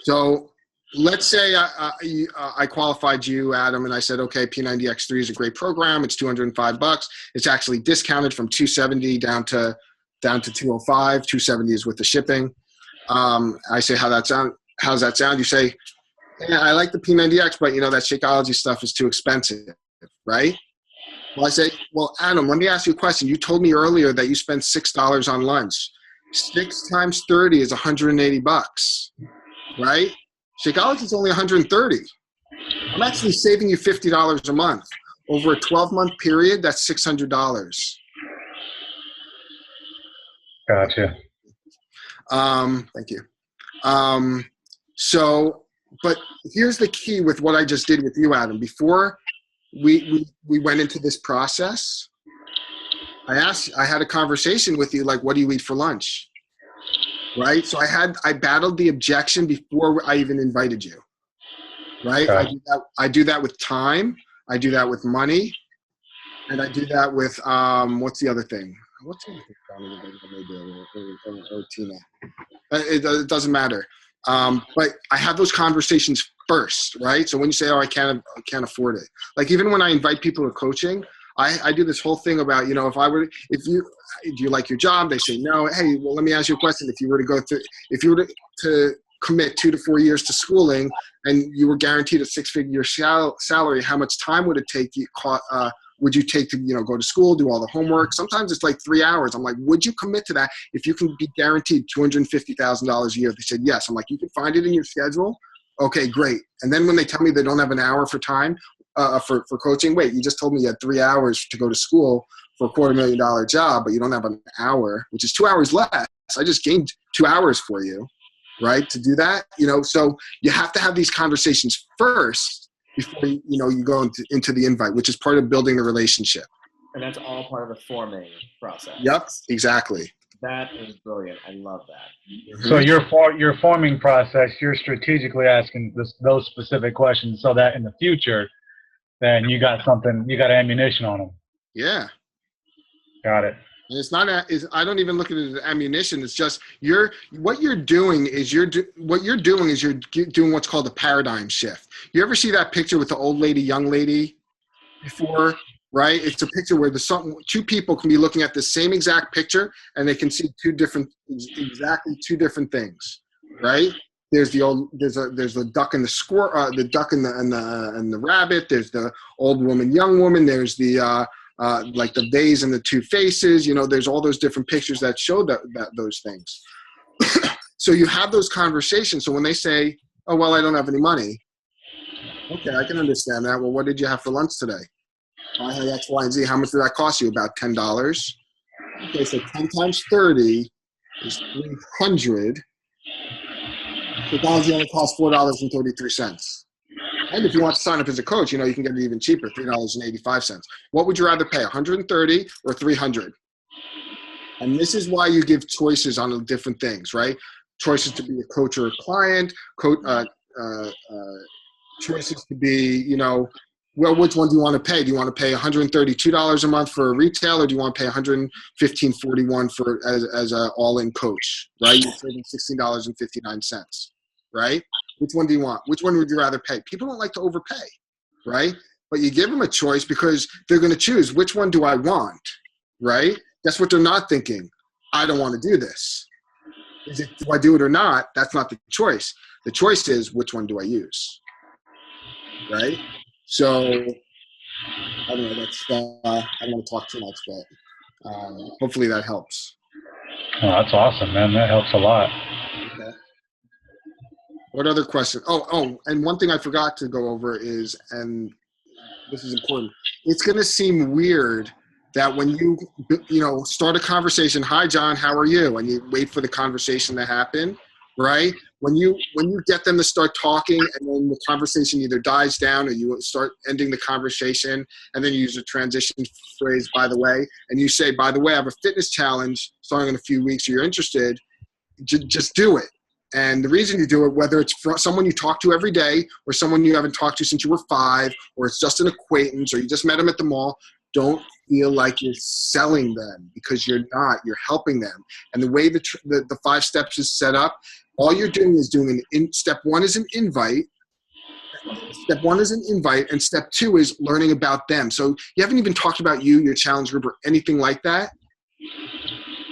So let's say I qualified you, Adam, and I said, okay, P90X3 is a great program. It's $205. It's actually discounted from $270 down to $205. $270 is with the shipping. I say, how's that sound? You say, yeah, I like the P90X, but that Shakeology stuff is too expensive, right? Well, I say, well, Adam, let me ask you a question. You told me earlier that you spent $6 on lunch. 6 times 30 is $180, right? Shakeology is only $130. I'm actually saving you $50 a month. Over a 12-month period, that's $600. Gotcha. Thank you. But here's the key with what I just did with you, Adam. Before we went into this process, I had a conversation with you, like, what do you eat for lunch? Right? So I battled the objection before I even invited you. Right? Okay. I do that with time. I do that with money. And I do that with, what's the other thing? What's the other thing? Or Tina? It doesn't matter. But I have those conversations first, right? So when you say, oh, I can't afford it. Like, even when I invite people to coaching, I do this whole thing about, do you like your job? They say no. Hey, well, let me ask you a question. If you were to commit 2 to 4 years to schooling and you were guaranteed a 6-figure salary, how much time would it take you, would you take to, go to school, do all the homework? Sometimes it's like 3 hours. I'm like, would you commit to that if you can be guaranteed $250,000 a year? They said, yes. I'm like, you can find it in your schedule? Okay, great. And then when they tell me they don't have an hour for time, for coaching, wait, you just told me you had 3 hours to go to school for a $250,000 job, but you don't have an hour, which is 2 hours less. I just gained 2 hours for you, right, to do that. So you have to have these conversations first before you go into the invite, which is part of building a relationship. And that's all part of the forming process. Yep, exactly. That is brilliant. I love that. So your forming process, you're strategically asking those specific questions so that in the future, then you got ammunition on them. Yeah. Got it. And it's not. I don't even look at it as ammunition. It's just what you're doing is you're doing what's called a paradigm shift. You ever see that picture with the old lady, young lady before? Right? It's a picture where two people can be looking at the same exact picture and they can see exactly two different things. Right? There's the duck and the squirrel, the duck and the rabbit. There's the old woman, young woman. There's the like the vase and the 2 faces. There's all those different pictures that show those things. So you have those conversations. So when they say, "Oh, well, I don't have any money," okay, I can understand that. Well, what did you have for lunch today? I had X, Y, and Z. How much did that cost you? About $10. Okay, so 10 times 30 is 300. Technology only costs $4.33. And if you want to sign up as a coach, you can get it even cheaper, $3.85. What would you rather pay, $130 or $300? And this is why you give choices on the different things, right? Choices to be a coach or a client, choices to be, well, which one do you want to pay? Do you want to pay $132 a month for a retail, or do you want to pay $115.41 for as an all-in coach, right? You're saving $16.59, right? Which one do you want? Which one would you rather pay? People don't like to overpay, right? But you give them a choice because they're going to choose, which one do I want, right? That's what they're not thinking. I don't want to do this. Do I do it or not? That's not the choice. The choice is, which one do I use, right? So, I don't know, I don't want to talk too much, but hopefully that helps. Oh, that's awesome, man. That helps a lot. Okay. What other question? And one thing I forgot to go over is, and this is important, it's going to seem weird that when you start a conversation, hi John, how are you? And you wait for the conversation to happen, right? When you get them to start talking and then the conversation either dies down or you start ending the conversation and then you use a transition phrase, by the way, and you say, by the way, I have a fitness challenge starting in a few weeks. If you're interested, just do it. And the reason you do it, whether it's from someone you talk to every day or someone you haven't talked to since you were 5, or it's just an acquaintance or you just met them at the mall, don't feel like you're selling them, because you're not. You're helping them. And the way the 5 steps is set up, all you're doing is step 1 is an invite. Step 1 is an invite, and step 2 is learning about them. So you haven't even talked about you, your challenge group, or anything like that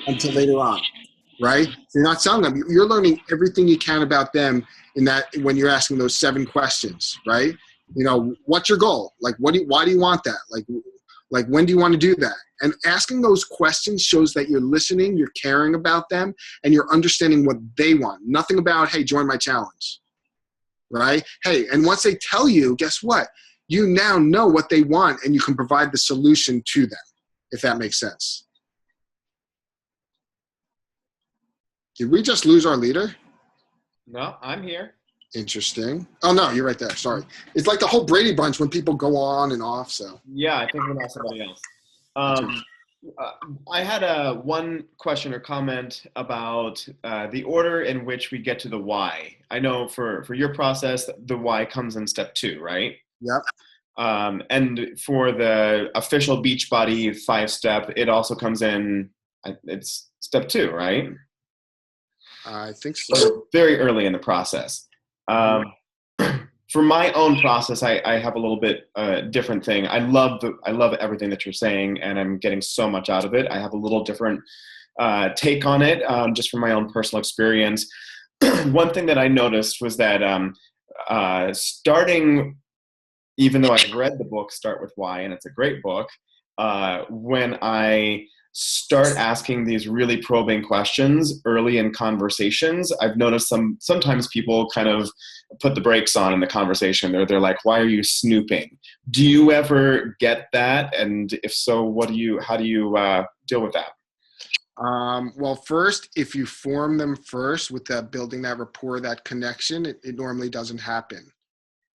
until later on. Right? So you're not selling them. You're learning everything you can about them in that when you're asking those 7 questions, right? What's your goal? Like, why do you want that? Like, when do you want to do that? And asking those questions shows that you're listening, you're caring about them, and you're understanding what they want. Nothing about, hey, join my challenge, right? Hey, and once they tell you, guess what? You now know what they want, and you can provide the solution to them, if that makes sense. Did we just lose our leader? No, I'm here. Interesting. Oh, no, you're right there. Sorry. It's like the whole Brady Bunch when people go on and off. So Yeah, I think we lost somebody else. I had one question or comment about the order in which we get to the why. I know for your process, the why comes in step 2, right? Yep. And for the official Beachbody 5-step, it also comes in, it's step 2, right? I think so. So very early in the process. For my own process, I have a little bit different thing. I love everything that you're saying, and I'm getting so much out of it. I have a little different take on it, just from my own personal experience. One thing that I noticed was that starting, even though I've read the book Start With Why, and it's a great book, when I start asking these really probing questions early in conversations, I've noticed sometimes people kind of put the brakes on in the conversation. They're like, why are you snooping? Do you ever get that? And if so, how do you deal with that? Well, first, if you form them first with building that rapport, that connection, it normally doesn't happen,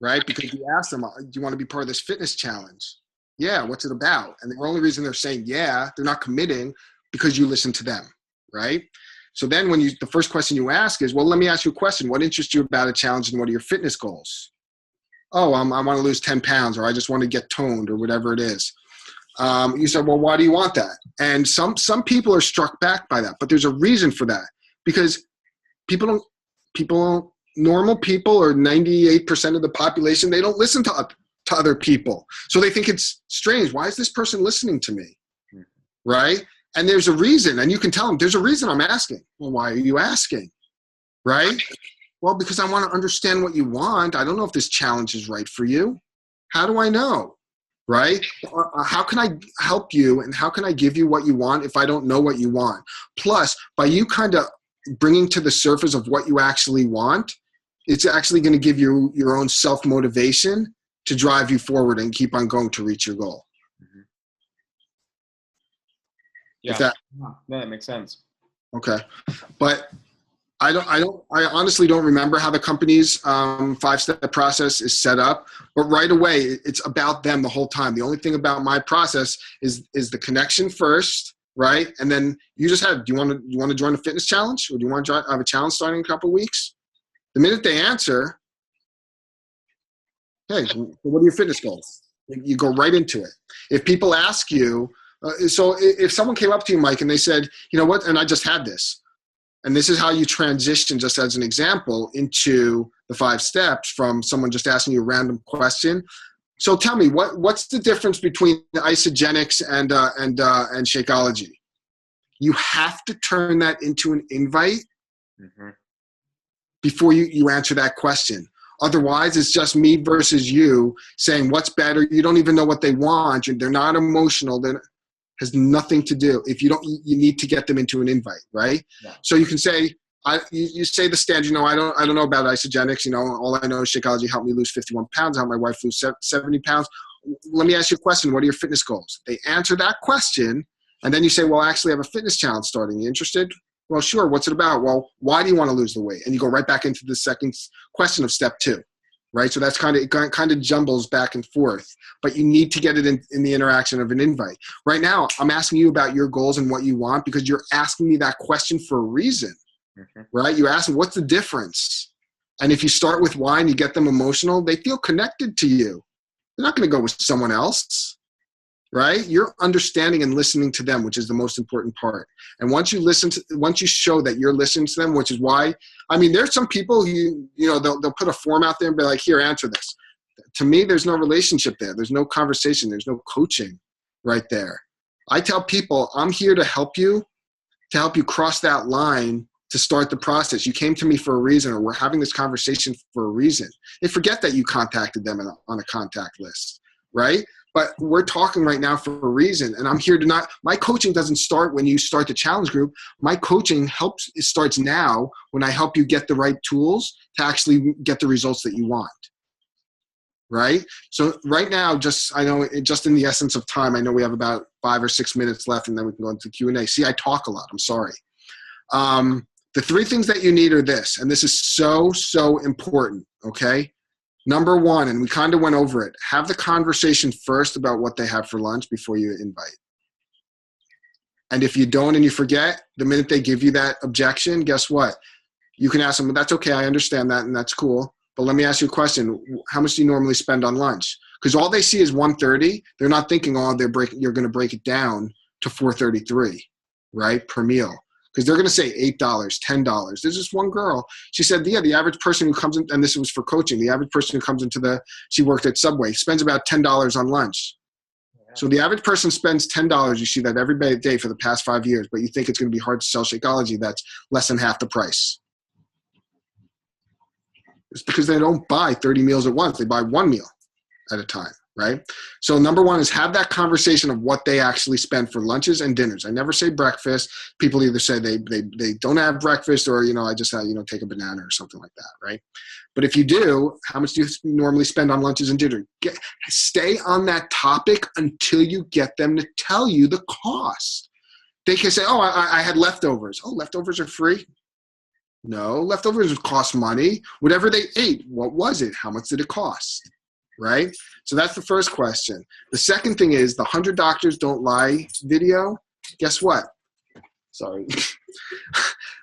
right? Because you ask them, do you want to be part of this fitness challenge? Yeah, what's it about? And the only reason they're saying yeah, they're not committing, because you listen to them, right? So then the first question you ask is, well, let me ask you a question. What interests you about a challenge, and what are your fitness goals? Oh, I want to lose 10 pounds, or I just want to get toned, or whatever it is. You said, well, why do you want that? And some people are struck back by that, but there's a reason for that, because normal people, or 98% of the population, they don't listen to other people. So they think it's strange. Why is this person listening to me? Right? And there's a reason, and you can tell them, there's a reason I'm asking. Well, why are you asking? Right? Well, because I want to understand what you want. I don't know if this challenge is right for you. How do I know? Right? How can I help you, and how can I give you what you want if I don't know what you want? Plus, by you kind of bringing to the surface of what you actually want, it's actually going to give you your own self-motivation to drive you forward and keep on going to reach your goal. Mm-hmm. Yeah, that makes sense. Okay. But I honestly don't remember how the company's 5-step process is set up, but right away it's about them the whole time. The only thing about my process is the connection first, right? And then you just do you want to join a fitness challenge, or do you want to have a challenge starting in a couple of weeks? The minute they answer, hey, what are your fitness goals? You go right into it. If people ask you, so if someone came up to you, Mike, and they said, you know what, and I just had this, and this is how you transition, just as an example, into the 5 steps from someone just asking you a random question. So tell me, what's the difference between isogenics and Shakeology? You have to turn that into an invite before you answer that question. Otherwise, it's just me versus you saying what's better. You don't even know what they want. They're not emotional. That has nothing to do. You need to get them into an invite, right? Yeah. So you can say, You say the standard, I don't know about isogenics. All I know is Shakeology helped me lose 51 pounds, helped my wife lose 70 pounds. Let me ask you a question. What are your fitness goals? They answer that question, and then you say, well, actually, I have a fitness challenge starting. You interested? Well, sure. What's it about? Well, why do you want to lose the weight? And you go right back into the second question of step 2, right? So that's kind of jumbles back and forth, but you need to get it in the interaction of an invite. Right now, I'm asking you about your goals and what you want because you're asking me that question for a reason, right? You ask them, what's the difference? And if you start with why and you get them emotional, they feel connected to you. They're not going to go with someone else. Right? You're understanding and listening to them, which is the most important part. And once you show that you're listening to them, which is why, there's some people who, they'll put a form out there and be like, here, answer this. To me, there's no relationship there. There's no conversation. There's no coaching right there. I tell people, I'm here to help you cross that line to start the process. You came to me for a reason, or we're having this conversation for a reason. They forget that you contacted them on a contact list, right? But we're talking right now for a reason, and I'm here to my coaching doesn't start when you start the challenge group. My coaching starts now when I help you get the right tools to actually get the results that you want, right? So right now, just in the essence of time, I know we have about 5 or 6 minutes left, and then we can go into Q&A. See, I talk a lot. I'm sorry. The 3 things that you need are this, and this is so, so important, okay? Number 1, and we kind of went over it, have the conversation first about what they have for lunch before you invite. And if you don't and you forget, the minute they give you that objection, guess what? You can ask them, well, that's okay, I understand that, and that's cool. But let me ask you a question. How much do you normally spend on lunch? Because all they see is $130. They're not thinking, you're going to break it down to $433, right, per meal. Because they're going to say $8, $10. There's this one girl. She said, yeah, the average person who comes in, and this was for coaching, the average person who comes she worked at Subway, spends about $10 on lunch. Yeah. So the average person spends $10. You see that every day for the past 5 years, but you think it's going to be hard to sell Shakeology. That's less than half the price. It's because they don't buy 30 meals at once. They buy 1 meal at a time. Right? So number 1 is have that conversation of what they actually spend for lunches and dinners. I never say breakfast. People either say they don't have breakfast or, I just take a banana or something like that. Right? But if you do, how much do you normally spend on lunches and dinner? Stay on that topic until you get them to tell you the cost. They can say, oh, I had leftovers. Oh, leftovers are free? No, leftovers cost money. Whatever they ate, what was it? How much did it cost? Right? So that's the first question. The second thing is the 100 Doctors Don't Lie video. Guess what? Sorry.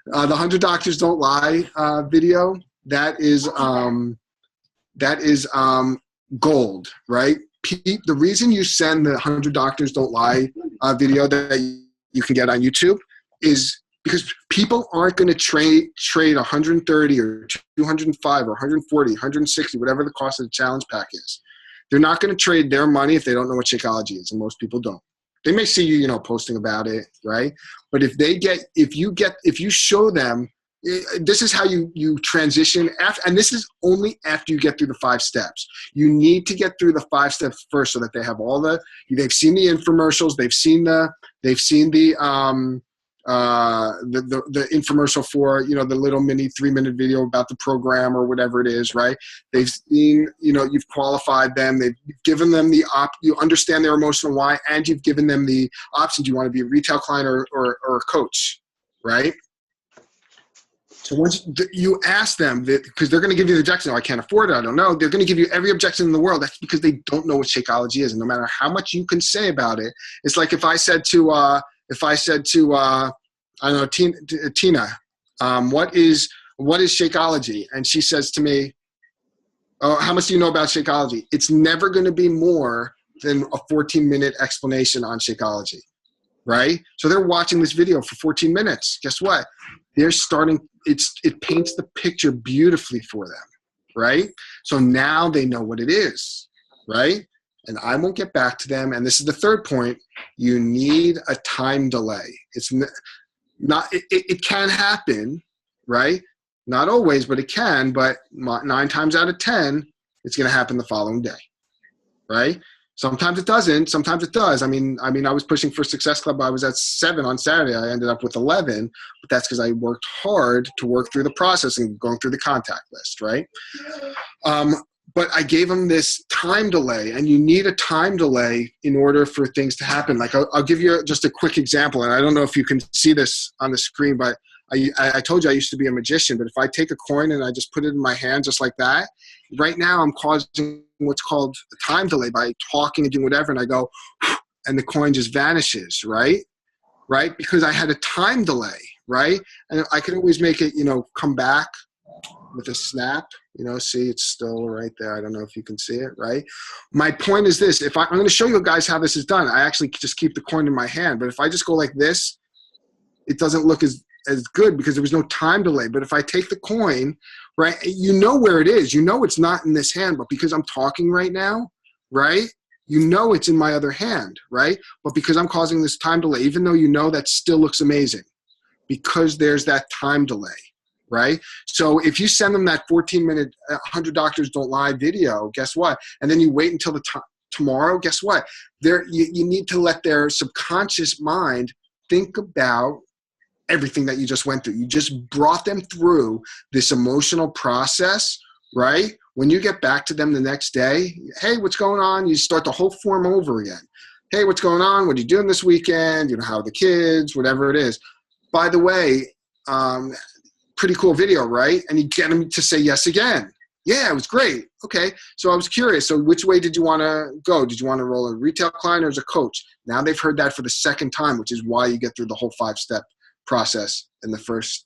The 100 Doctors Don't Lie video, that is gold, right? The reason you send the 100 Doctors Don't Lie video that you can get on YouTube is because people aren't going to trade 130 or 205 or 140, 160, whatever the cost of the challenge pack is. They're not going to trade their money if they don't know what Shakeology is, and most people don't. They may see you, posting about it, right? But if you show them, this is how you transition, and this is only after you get through the 5 steps. You need to get through the 5 steps first so that they have they've seen the infomercials, they've seen the infomercial for, the little mini 3-minute video about the program or whatever it is, right? They've seen, you've qualified them. They've given them you understand their emotional why, and you've given them the option. Do you want to be a retail client or a coach, right? So once you ask them, because they're going to give you the objection, I can't afford it, I don't know. They're going to give you every objection in the world. That's because they don't know what Shakeology is. And no matter how much you can say about it, it's like if I said to I don't know, Tina, what is Shakeology? And she says to me, oh, how much do you know about Shakeology? It's never going to be more than a 14-minute explanation on Shakeology, right? So they're watching this video for 14 minutes. Guess what? It paints the picture beautifully for them, right? So now they know what it is, right? And I won't get back to them. And this is the third point. You need a time delay. It's not. It can happen, right? Not always, but it can. But 9 times out of 10, it's going to happen the following day, right? Sometimes it doesn't. Sometimes it does. I mean, I was pushing for Success Club. I was at 7 on Saturday. I ended up with 11, but that's because I worked hard to work through the process and going through the contact list, right? But I gave them this time delay, and you need a time delay in order for things to happen. Like I'll give you just a quick example, and I don't know if you can see this on the screen, but I told you I used to be a magician, but if I take a coin and I just put it in my hand just like that, right now I'm causing what's called a time delay by talking and doing whatever, and I go, and the coin just vanishes, right? Right? Because I had a time delay, right? And I could always make it, come back with a snap, see, it's still right there. I don't know if you can see it, right? My point is this, I'm going to show you guys how this is done. I actually just keep the coin in my hand, but if I just go like this, it doesn't look as good because there was no time delay. But if I take the coin, right, where it is, it's not in this hand, but because I'm talking right now, right, it's in my other hand, right? But because I'm causing this time delay, even though that still looks amazing, because there's that time delay, right? So if you send them that 14-minute 100 Doctors Don't Lie video, guess what? And then you wait until tomorrow, guess what? You need to let their subconscious mind think about everything that you just went through. You just brought them through this emotional process, right? When you get back to them the next day, hey, what's going on? You start the whole form over again. Hey, what's going on? What are you doing this weekend? How are the kids? Whatever it is. By the way, pretty cool video, right? And you get them to say yes again. Yeah, it was great. Okay, so I was curious. So which way did you want to go? Did you want to roll a retail client or as a coach? Now they've heard that for the second time, which is why you get through the whole 5-step process in the first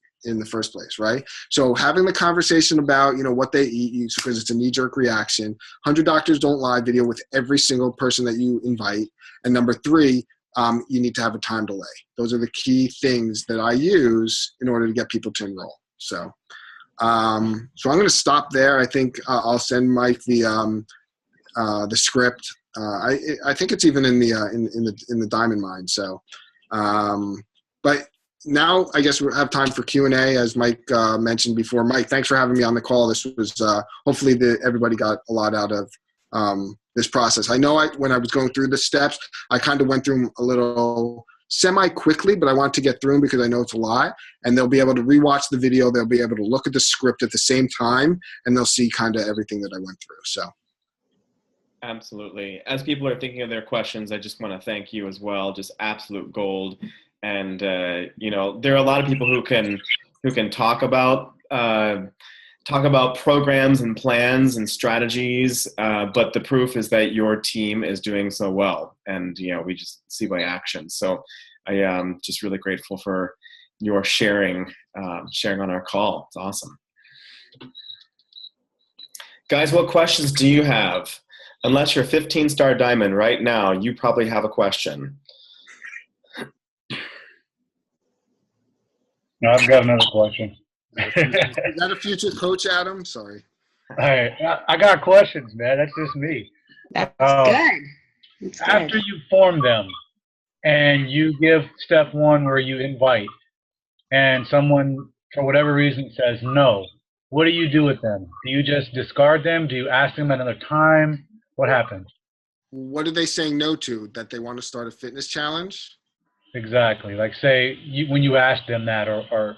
place, right? So having the conversation about what they eat, because it's a knee-jerk reaction. 100 Doctors Don't Lie video with every single person that you invite. And number 3, you need to have a time delay. Those are the key things that I use in order to get people to enroll. So I'm going to stop there. I think I'll send Mike the script. I think it's even in the Diamond Mine. So, but now I guess we'll have time for Q&A, as Mike mentioned before. Mike, thanks for having me on the call. This was hopefully everybody got a lot out of this process. I know when I was going through the steps, I kind of went through them a little semi-quickly, but I want to get through them because I know it's a lot. And they'll be able to rewatch the video. They'll be able to look at the script at the same time, and they'll see kind of everything that I went through. So. Absolutely. As people are thinking of their questions, I just want to thank you as well. Just absolute gold. And there are a lot of people who can talk about programs and plans and strategies, but the proof is that your team is doing so well, and we just see by action. So I am just really grateful for your sharing on our call. It's awesome. Guys, what questions do you have? Unless you're 15-star diamond right now, you probably have a question. No, I've got another question. Is that a future coach, Adam? Sorry. Hey, I got questions, man. That's just me. That's good. That's after good. you form them and you give step 1 where you invite, and someone, for whatever reason, says no, what do you do with them? Do you just discard them? Do you ask them another time? What happens? What are they saying no to? That they want to start a fitness challenge? Exactly. Like, say when you ask them that, or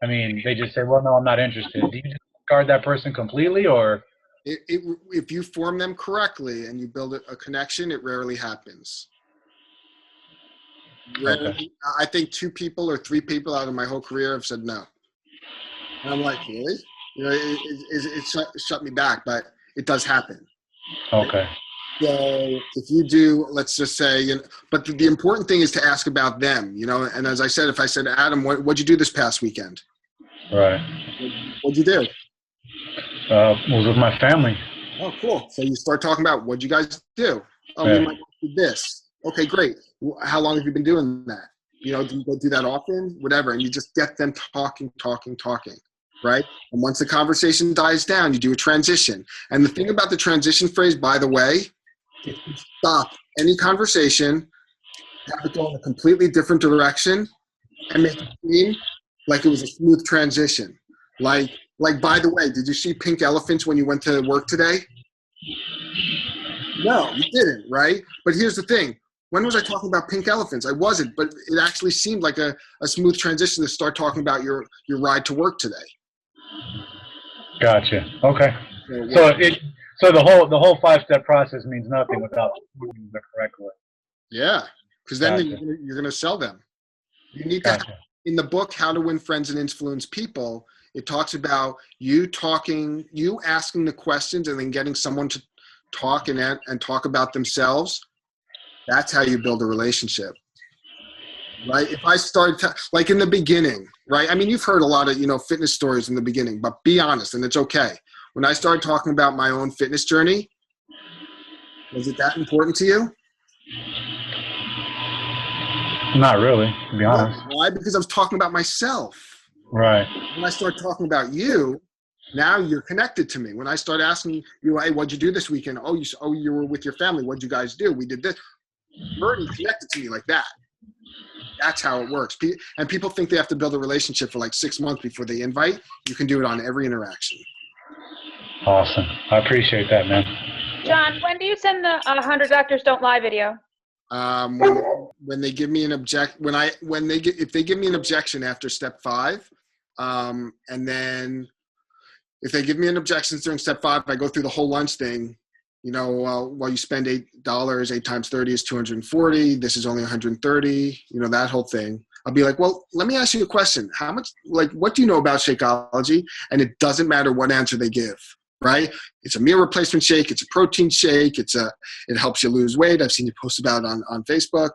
they just say, well, no, I'm not interested. Do you just discard that person completely, or? If you form them correctly and you build a connection, it rarely happens. Rarely, okay. I think 2 people or 3 people out of my whole career have said no. And I'm like, really? It shut me back, but it does happen. Okay. So if you do, let's just say, but the important thing is to ask about them, and as I said, if I said, Adam, what'd you do this past weekend? Right. What'd you do? Was with my family. Oh, cool. So you start talking about what'd you guys do? Oh, yeah. We might do this. Okay, great. How long have you been doing that? Do you go do that often? Whatever. And you just get them talking, right? And once the conversation dies down, you do a transition. And the thing about the transition phrase, by the way, if you stop any conversation, have it go in a completely different direction, and make it seem like it was a smooth transition. Like, by the way, did you see pink elephants when you went to work today? No, you didn't, right? But here's the thing. When was I talking about pink elephants? I wasn't, but it actually seemed like a smooth transition to start talking about your ride to work today. Gotcha. Okay. So So the whole 5-step process means nothing without moving the correct way. yeah, because then Gotcha. you're going to sell them. You need to, Gotcha. in the book, How to Win Friends and Influence People, it talks about you asking the questions and then getting someone to talk and talk about themselves. That's how you build a relationship. Right? If I started like in the beginning, right? I mean, you've heard a lot of, fitness stories in the beginning, but be honest, and it's okay. When I started talking about my own fitness journey, was it that important to you? Not really, to be honest. Why? Because I was talking about myself. Right. When I start talking about you, now you're connected to me. When I start asking you, hey, what'd you do this weekend? Oh, you were with your family. What'd you guys do? We did this. You're already connected to me like that. That's how it works. And people think they have to build a relationship for like 6 months before they invite. You can do it on every interaction. Awesome. I appreciate that, man. John, when do you send the 100 Doctors Don't Lie video? When they give me an if they give me an objection after step 5, and then if they give me an objection during step 5, I go through the whole lunch thing. Well, you spend $8, 8 times 30 is 240. This is only 130. That whole thing. I'll be like, well, let me ask you a question. How much, what do you know about Shakeology? And it doesn't matter what answer they give, right? It's a meal replacement shake. It's a protein shake. It helps you lose weight. I've seen you post about it on Facebook.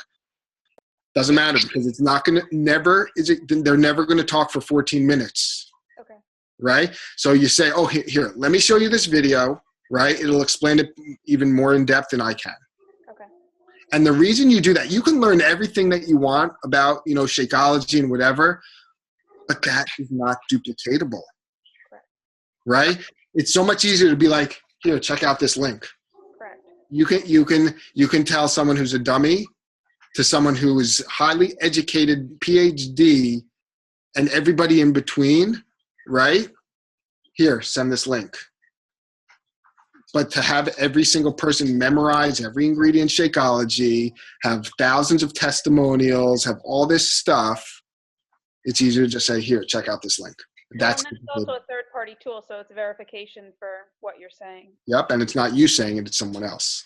Doesn't matter because it's not going to, they're never going to talk for 14 minutes. Okay. Right? So you say, oh, here, let me show you this video. Right? It'll explain it even more in depth than I can. Okay. And the reason you do that, you can learn everything that you want about, Shakeology and whatever, but that is not duplicatable. Correct. Right? It's so much easier to be like, here, check out this link. Correct. You can tell someone who's a dummy to someone who is highly educated, PhD, and everybody in between, right? Here, send this link. But to have every single person memorize every ingredient in Shakeology, have thousands of testimonials, have all this stuff, it's easier to just say, here, check out this link. That's and it's also a third-party tool, so it's verification for what you're saying. Yep, and it's not you saying it, it's someone else.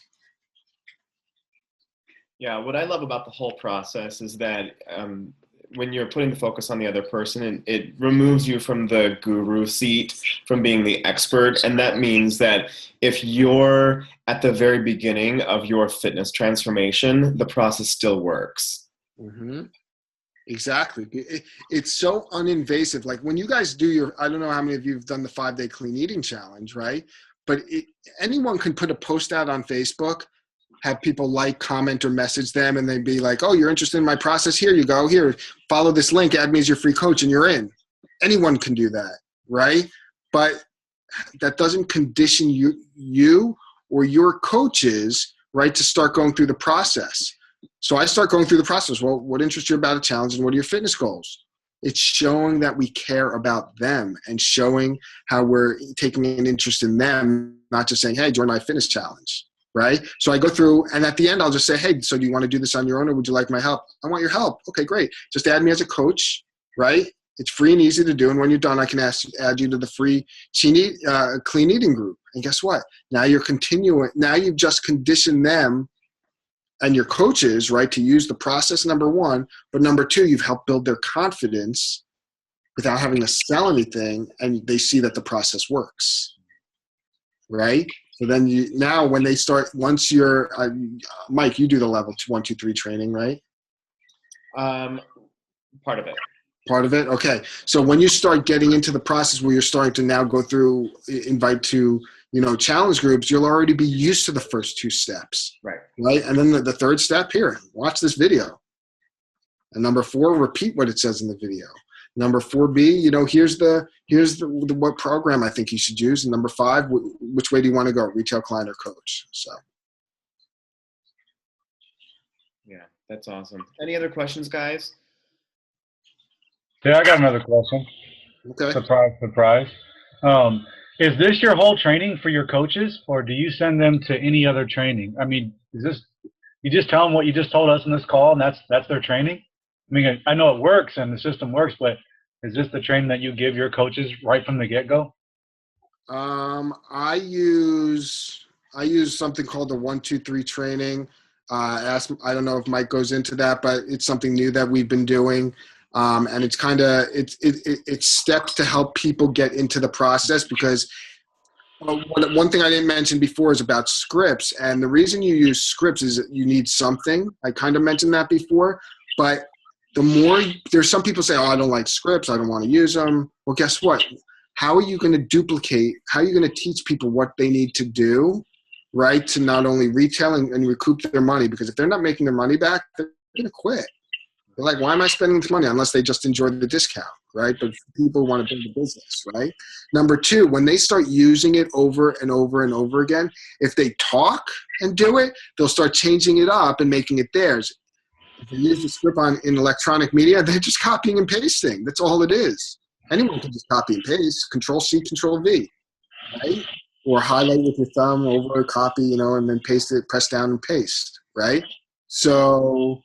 Yeah, what I love about the whole process is that when you're putting the focus on the other person, it removes you from the guru seat, from being the expert. And that means that if you're at the very beginning of your fitness transformation, the process still works. Mm-hmm. Exactly. It's so uninvasive. Like when you guys do I don't know how many of you have done the 5-day clean eating challenge, right? But anyone can put a post out on Facebook, have people like, comment, or message them, and they'd be like, oh, you're interested in my process? Here you go. Here, follow this link, add me as your free coach, and you're in. Anyone can do that, right? But that doesn't condition you or your coaches, right, to start going through the process. So I start going through the process. Well, what interests you about a challenge, and what are your fitness goals? It's showing that we care about them and showing how we're taking an interest in them, not just saying, hey, join my fitness challenge. Right? So I go through, and at the end, I'll just say, hey, so do you want to do this on your own, or would you like my help? I want your help. Okay, great. Just add me as a coach, right? It's free and easy to do. And when you're done, I can add you to the free clean eating group. And guess what? Now you're continuing. Now you've just conditioned them and your coaches, right, to use the process, number one. But number two, you've helped build their confidence without having to sell anything. And they see that the process works, right? So then when they start, once you're, Mike, you do the level 1, 2, 3 training, right? Part of it. Part of it? Okay. So when you start getting into the process where you're starting to now go through, invite to, challenge groups, you'll already be used to the first 2 steps. Right. Right. And then the third step, here, watch this video. And number 4, repeat what it says in the video. Number 4B, here's the what program I think you should use. And number 5, which way do you want to go, retail, client, or coach? So. Yeah, that's awesome. Any other questions, guys? Yeah, I got another question. Okay. Surprise. Is this your whole training for your coaches, or do you send them to any other training? I mean, is this you just tell them what you just told us in this call, and that's their training? I mean, I know it works and the system works, but is this the training that you give your coaches right from the get-go? I use something called the 1-2-3 training. I don't know if Mike goes into that, but it's something new that we've been doing. And it's kind of it's steps to help people get into the process, because one thing I didn't mention before is about scripts. And the reason you use scripts is that you need something. I kind of mentioned that before, but there's some people say, oh, I don't like scripts, I don't want to use them. Well, guess what? How are you going to teach people what they need to do, right, to not only retail and recoup their money? Because if they're not making their money back, they're going to quit. They're like, why am I spending this money, unless they just enjoy the discount, right? But people want to build a business, right? Number two, when they start using it over and over and over again, if they talk and do it, they'll start changing it up and making it theirs. If they use the script in electronic media, they're just copying and pasting. That's all it is. Anyone can just copy and paste, Control-C, Control-V, right? Or highlight with your thumb over a copy, and then paste it, press down and paste, right? So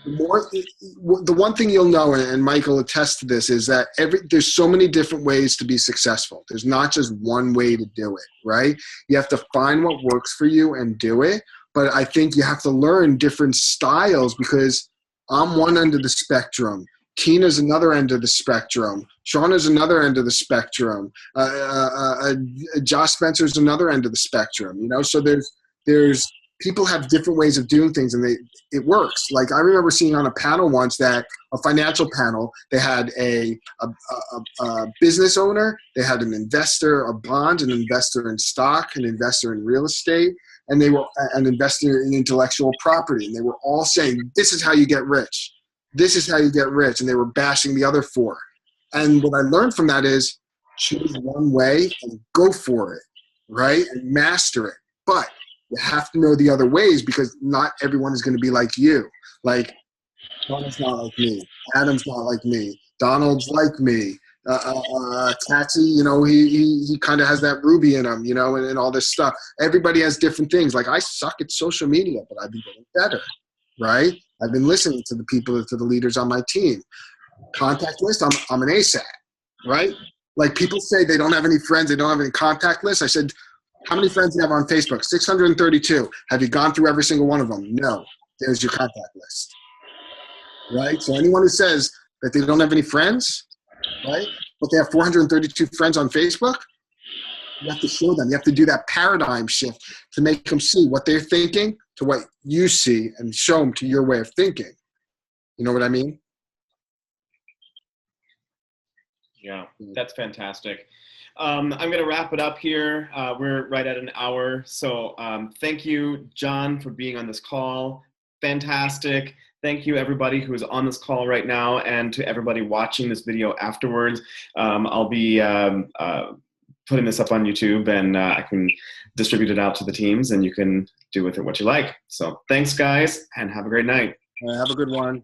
the one thing you'll know, and Michael attests to this, is that there's so many different ways to be successful. There's not just one way to do it, right? You have to find what works for you and do it. But I think you have to learn different styles, because I'm one end of the spectrum. Tina's another end of the spectrum. Shauna's another end of the spectrum. Josh Spencer's another end of the spectrum. So there's people have different ways of doing things, and it works. Like, I remember seeing on a panel once, that a financial panel, they had a business owner, they had an investor of bonds, an investor in stock, an investor in real estate, and they were an investor in intellectual property. And they were all saying, this is how you get rich. This is how you get rich. And they were bashing the other four. And what I learned from that is, choose one way and go for it, right? And master it. But you have to know the other ways, because not everyone is going to be like you. Like, Donald's not like me. Adam's not like me. Donald's like me. Tatsy, he kind of has that Ruby in him, and all this stuff. Everybody has different things. Like, I suck at social media, but I've been getting better, right? I've been listening to the people, to the leaders on my team. Contact list, I'm an ASAP, right? Like, people say they don't have any friends, they don't have any contact lists. I said, how many friends do you have on Facebook? 632. Have you gone through every single one of them? No. There's your contact list, right? So anyone who says that they don't have any friends, right, but they have 432 friends on Facebook, you have to show them. You have to do that paradigm shift to make them see what they're thinking to what you see, and show them to your way of thinking. You know what I mean? Yeah, that's fantastic. I'm going to wrap it up here. We're right at an hour. So thank you, John, for being on this call. Fantastic. Thank you, everybody who is on this call right now, and to everybody watching this video afterwards. I'll be putting this up on YouTube, and I can distribute it out to the teams, and you can do with it what you like. So thanks, guys, and have a great night. Have a good one.